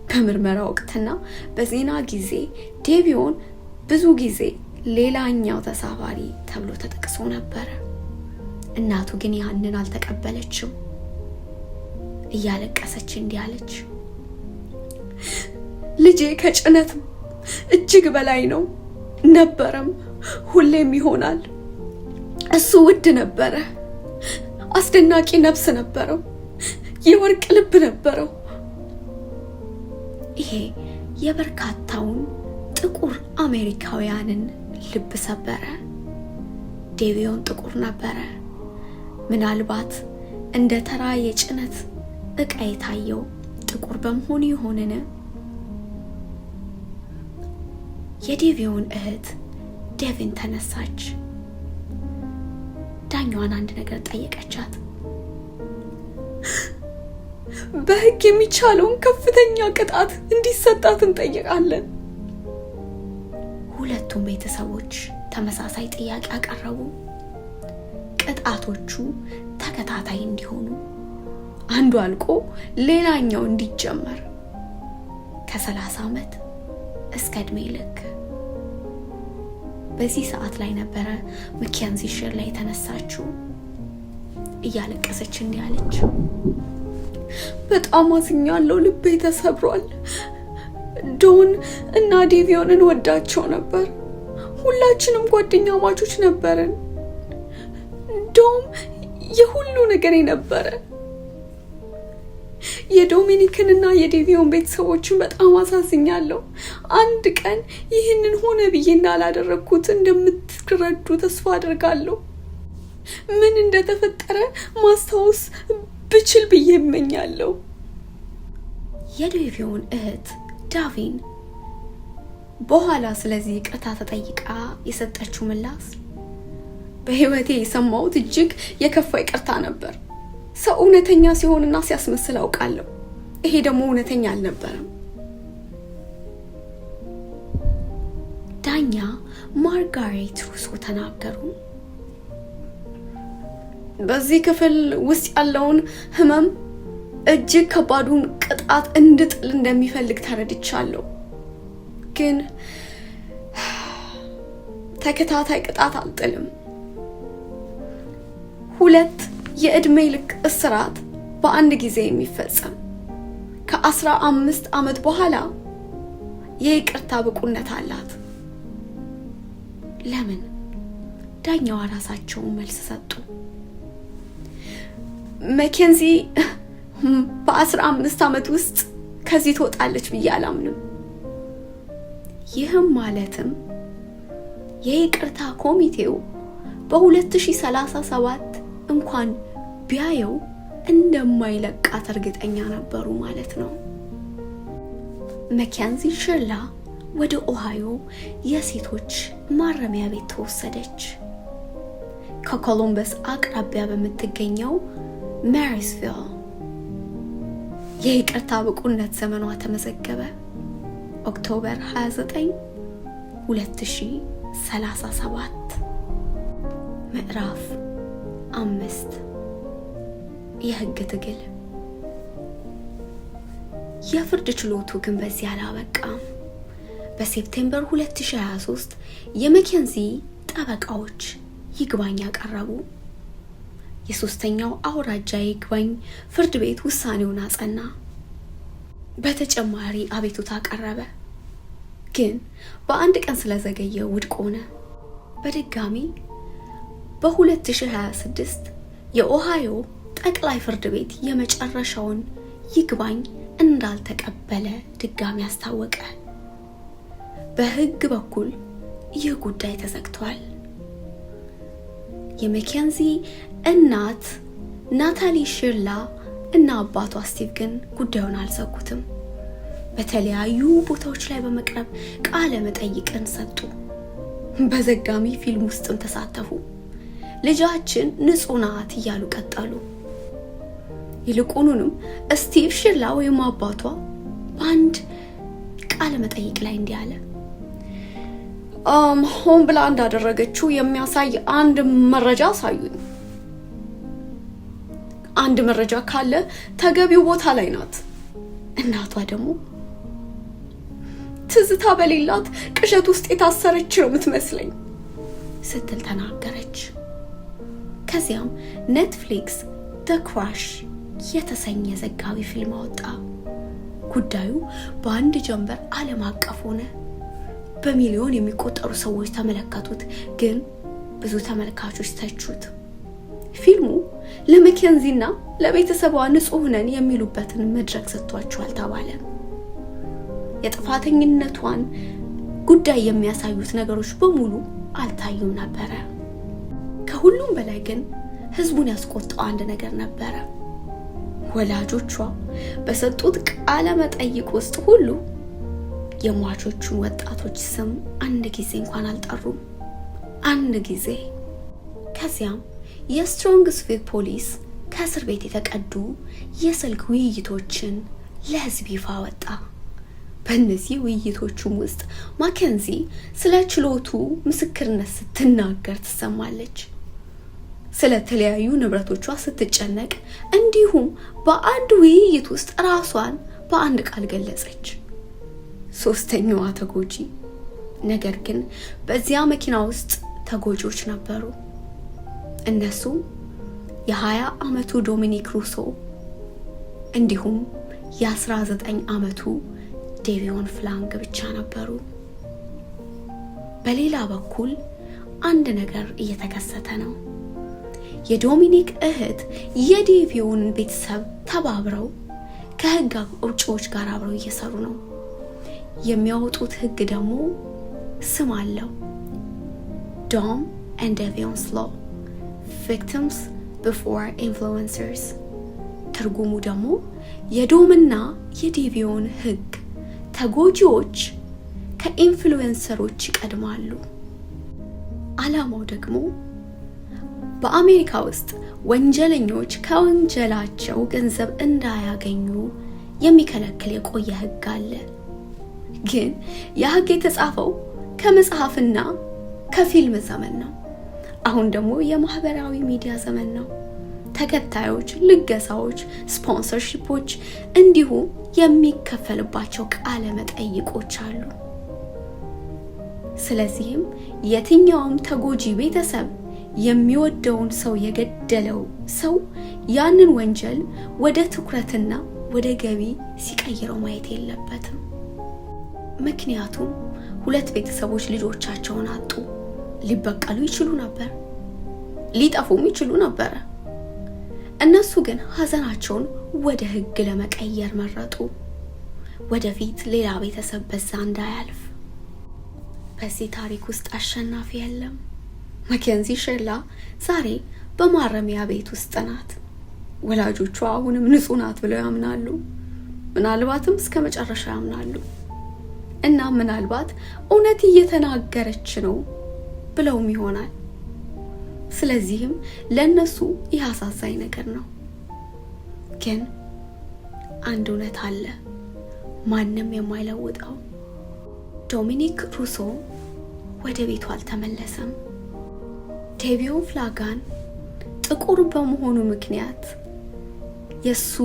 በምርመራ ወቅትና በዜና ጊዜ ዴቪዮን ብዙ ጊዜ ሌላኛው ተሳፋሪ ተብሎ ተጠቅሶ ነበር። እናቱ ግን ያንን አልተቀበለችም። እያለቀሰች እንዲህ አለች፣ ልጄ ከጭነት እጅግ በላይ ነው፣ ነበረም፣ ሁሌም ይሆናል። እሱ ውድ ነበረ፣ አስደናቂ ነፍስ ነበረው፣ የወርቅ ልብ ነበረው። ይሄ የበርካታውን ጥቁር አሜሪካውያንን ልብ ሰበረ። ዴቪዮን ጥቁር ነበረ። ምናልባት እንደ ተራ የጭነት ዕቃ የታየው ጥቁር በመሆኑ ይሆንን? የዴቪዮን እህት ዴቪን ተነሳች። ዳኛዋን አንድ ነገር ጠየቀቻት። በህግ የሚቻለውን ከፍተኛ ቅጣት እንዲሰጣት እንጠይቃለን። ሁለቱም ቤተሰቦች ተመሳሳይ ጥያቄ አቀረቡ። ቅጣቶቹ ተከታታይ እንዲሆኑ፣ አንዱ አልቆ ሌላኛው እንዲጀመር፣ ከ30 ዓመት እስከ ዕድሜ ልክ። በዚህ ሰዓት ላይ ነበረ መኬንዚ ሽርላ የተነሳችው። እያለቀሰች እንዲህ አለች፣ በጣም አዝኛለሁ፣ ልቤ ተሰብሯል። ዶን እና ዴቪዮንን ወዳቸው ነበር። ሁላችንም ጓደኛ ማቾች ነበርን። ዶም የሁሉ ነገር ነበረ። የዶሚኒክን እና የዴቪዮን ቤተሰቦችን በጣም አሳዝኛለሁ። አንድ ቀን ይህንን ሆነ ብዬ እንዳላደረግኩት እንደምትረዱ ተስፋ አደርጋለሁ። ምን እንደተፈጠረ ማስታወስ ብችል ብዬ እመኛለሁ። የዴቪዮን እህት ዳቪን በኋላ ስለዚህ ይቅርታ ተጠይቃ የሰጠችው ምላስ፣ በህይወቴ የሰማሁት እጅግ የከፋ ይቅርታ ነበር። ሰው እውነተኛ ሲሆንና ሲያስመስል አውቃለሁ። ይሄ ደግሞ እውነተኛ አልነበረም። ዳኛ ማርጋሬት ሩሶ ተናገሩ። በዚህ ክፍል ውስጥ ያለውን ህመም እጅግ ከባዱን ቅጣት እንድጥል እንደሚፈልግ ተረድቻለሁ። ግን ተከታታይ ቅጣት አልጥልም። 2 የዕድሜ ልክ እስራት በአንድ ጊዜ የሚፈጸም ከ15 ዓመት በኋላ የይቅርታ ብቁነት አላት። ለምን? ዳኛዋ ራሳቸው መልስ ሰጡ። መኬንዚ በ15 ዓመት ውስጥ ከዚህ ትወጣለች ብዬ አላምንም። ይህም ማለትም የይቅርታ ኮሚቴው በ2037 እንኳን ቢያየው እንደማይለቃት እርግጠኛ ነበሩ ማለት ነው። መኬንዚ ሽርላ ወደ ኦሃዮ የሴቶች ማረሚያ ቤት ተወሰደች። ከኮሎምበስ አቅራቢያ በምትገኘው ማሪስቪል የይቅርታ ብቁነት ዘመኗ ተመዘገበ። ኦክቶበር 29 2037 ምዕራፍ 5 የህግ ትግል። የፍርድ ችሎቱ ግን በዚህ አላበቃም። በሴፕቴምበር 2023 የመኬንዚ ጠበቃዎች ይግባኝ ያቀረቡ። የሶስተኛው አውራጃ ይግባኝ ፍርድ ቤት ውሳኔውን አጸና። በተጨማሪ አቤቱታ ቀረበ፣ ግን በአንድ ቀን ስለዘገየ ውድቅ ሆነ። በድጋሚ በ2026 የኦሃዮ ጠቅላይ ፍርድ ቤት የመጨረሻውን ይግባኝ እንዳልተቀበለ ድጋሚ አስታወቀ። በህግ በኩል ይህ ጉዳይ ተዘግቷል። የመኬንዚ እናት ናታሊ ሺርላ እና አባቷ ስቲቭ ግን ጉዳዩን አልዘጉትም። በተለያዩ ቦታዎች ላይ በመቅረብ ቃለ መጠይቅን ሰጡ። በዘጋሚ ፊልም ውስጥም ተሳተፉ። ልጃችን ንጹህ ናት እያሉ ቀጠሉ። ይልቁኑንም ስቲቭ ሺርላ ወይም አባቷ በአንድ ቃለ መጠይቅ ላይ እንዲህ አለ። ሆን ብላ እንዳደረገችው የሚያሳይ አንድ መረጃ አሳዩኝ። አንድ መረጃ ካለ ተገቢው ቦታ ላይ ናት። እናቷ ደግሞ ትዝታ በሌላት ቅዠት ውስጥ የታሰረች ነው የምትመስለኝ ስትል ተናገረች። ከዚያም ኔትፍሊክስ ዘ ክራሽ የተሰኘ ዘጋቢ ፊልም አወጣ። ጉዳዩ በአንድ ጀንበር ዓለም አቀፍ ሆነ። በሚሊዮን የሚቆጠሩ ሰዎች ተመለከቱት፣ ግን ብዙ ተመልካቾች ተቹት። ፊልሙ ለመኬንዚና ለቤተሰቧ ንጹህ ነን የሚሉበትን መድረክ ሰጥቷቸዋል ተባለ። የጥፋተኝነቷን ጉዳይ የሚያሳዩት ነገሮች በሙሉ አልታዩም ነበረ። ከሁሉም በላይ ግን ህዝቡን ያስቆጣው አንድ ነገር ነበረ። ወላጆቿ በሰጡት ቃለ መጠይቅ ውስጥ ሁሉ የሟቾቹን ወጣቶች ስም አንድ ጊዜ እንኳን አልጠሩም። አንድ ጊዜ። ከዚያም የስትሮንግስቪል ፖሊስ ከእስር ቤት የተቀዱ የስልክ ውይይቶችን ለህዝብ ይፋ ወጣ። በእነዚህ ውይይቶቹም ውስጥ ማኬንዚ ስለ ችሎቱ ምስክርነት ስትናገር ትሰማለች። ስለ ተለያዩ ንብረቶቿ ስትጨነቅ፣ እንዲሁም በአንድ ውይይት ውስጥ ራሷን በአንድ ቃል ገለጸች። ሶስተኛዋ ተጎጂ። ነገር ግን በዚያ መኪና ውስጥ ተጎጂዎች ነበሩ። እነሱም የ20 ዓመቱ ዶሚኒክ ሩሶ እንዲሁም የ19 ዓመቱ ዴቪዮን ፍላንግ ብቻ ነበሩ። በሌላ በኩል አንድ ነገር እየተከሰተ ነው። የዶሚኒክ እህት የዴቪዮን ቤተሰብ ተባብረው ከህግ አውጪዎች ጋር አብረው እየሰሩ ነው። የሚያወጡት ህግ ደግሞ ስም አለው። ዶም and Devion's law, victims before influencers። ትርጉሙ ደግሞ የዶምና የዴቪዮን ህግ ተጎጂዎች ከኢንፍሉዌንሰሮች ይቀድማሉ። ዓላማው ደግሞ በአሜሪካ ውስጥ ወንጀለኞች ከወንጀላቸው ገንዘብ እንዳያገኙ የሚከለክል የቆየ ህግ አለ። ግን ያ ህግ የተጻፈው ከመጽሐፍና ከፊልም ዘመን ነው። አሁን ደግሞ የማህበራዊ ሚዲያ ዘመን ነው። ተከታዮች፣ ልገሳዎች፣ ስፖንሰርሺፖች እንዲሁም የሚከፈልባቸው ቃለ መጠይቆች አሉ። ስለዚህም የትኛውም ተጎጂ ቤተሰብ የሚወደውን ሰው የገደለው ሰው ያንን ወንጀል ወደ ትኩረትና ወደ ገቢ ሲቀይረው ማየት የለበትም። ምክንያቱም ሁለት ቤተሰቦች ልጆቻቸውን አጡ። ሊበቀሉ ይችሉ ነበር፣ ሊጠፉም ይችሉ ነበር። እነሱ ግን ሀዘናቸውን ወደ ህግ ለመቀየር መረጡ። ወደፊት ሌላ ቤተሰብ በዛ እንዳያልፍ። በዚህ ታሪክ ውስጥ አሸናፊ የለም። ማኬንዚ ሺርላ ዛሬ በማረሚያ ቤት ውስጥ ናት። ወላጆቿ አሁንም ንጹህ ናት ብለው ያምናሉ። ምናልባትም እስከ መጨረሻ ያምናሉ። እና ምናልባት እውነት እየተናገረች ነው ብለውም ይሆናል። ስለዚህም ለነሱ ይህ አሳዛኝ ነገር ነው። ግን አንድ እውነት አለ፣ ማንም የማይለውጠው። ዶሚኒክ ሩሶ ወደ ቤቱ አልተመለሰም። ዴቪዮን ፍላጋን ጥቁር በመሆኑ ምክንያት የሱ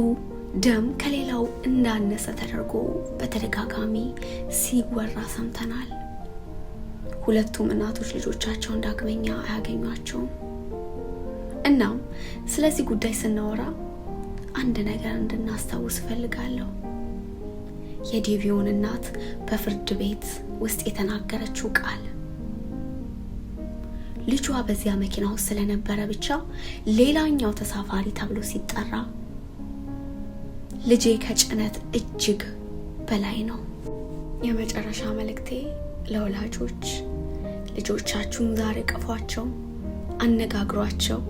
ደም ከሌላው እንዳነሰ ተደርጎ በተደጋጋሚ ሲወራ ሰምተናል። ሁለቱም እናቶች ልጆቻቸውን ዳግመኛ አያገኟቸውም። እናም ስለዚህ ጉዳይ ስናወራ አንድ ነገር እንድናስታውስ እፈልጋለሁ። የዴቪዮን እናት በፍርድ ቤት ውስጥ የተናገረችው ቃል ልጇ በዚያ መኪና ውስጥ ስለነበረ ብቻ ሌላኛው ተሳፋሪ ተብሎ ሲጠራ ልጄ ከጭነት እጅግ በላይ ነው። የመጨረሻ መልእክቴ ለወላጆች ልጆቻችሁን ዛሬ ቅፏቸው፣ አነጋግሯቸው።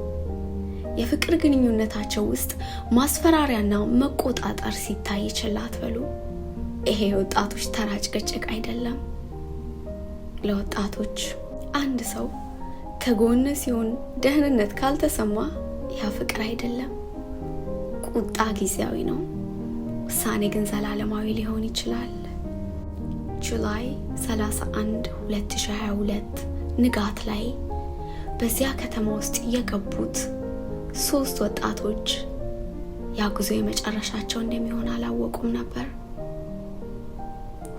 የፍቅር ግንኙነታቸው ውስጥ ማስፈራሪያና መቆጣጠር ሲታይ ችላ አትበሉ። ይሄ ወጣቶች ተራ ጭቅጭቅ አይደለም። ለወጣቶች አንድ ሰው ከጎን ሲሆን ደህንነት ካልተሰማ ያ ፍቅር አይደለም። ቁጣ ጊዜያዊ ነው፣ ውሳኔ ግን ዘላለማዊ ሊሆን ይችላል። ጁላይ 31 2022 ንጋት ላይ በዚያ ከተማ ውስጥ የገቡት 3 ወጣቶች ያ ጉዞ የመጨረሻቸው እንደሚሆን አላወቁም ነበር።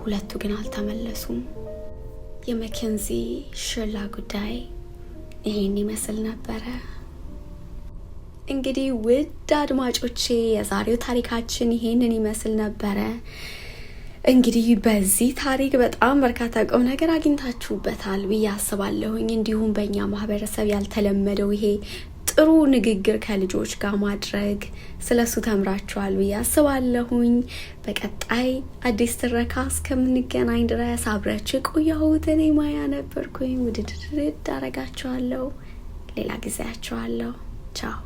2 ግን አልተመለሱም። የመኬንዚ ሽርላ ጉዳይ ይሄን ይመስል ነበረ። እንግዲህ ውድ አድማጮቼ የዛሬው ታሪካችን ይሄንን ይመስል ነበረ። እንግዲህ በዚህ ታሪክ በጣም በርካታ ቁም ነገር አግኝታችሁበታል ብዬ አስባለሁኝ። እንዲሁም በእኛ ማህበረሰብ ያልተለመደው ይሄ ጥሩ ንግግር ከልጆች ጋር ማድረግ ስለሱ ተምራችኋል ብዬ አስባለሁኝ። በቀጣይ አዲስ ትረካ እስከምንገናኝ ድረስ አብራችሁ ቆያሁት። እኔ ማያ ነበርኩኝ። ውድድር አረጋችኋለሁ። ሌላ ጊዜ አያችኋለሁ። ቻው።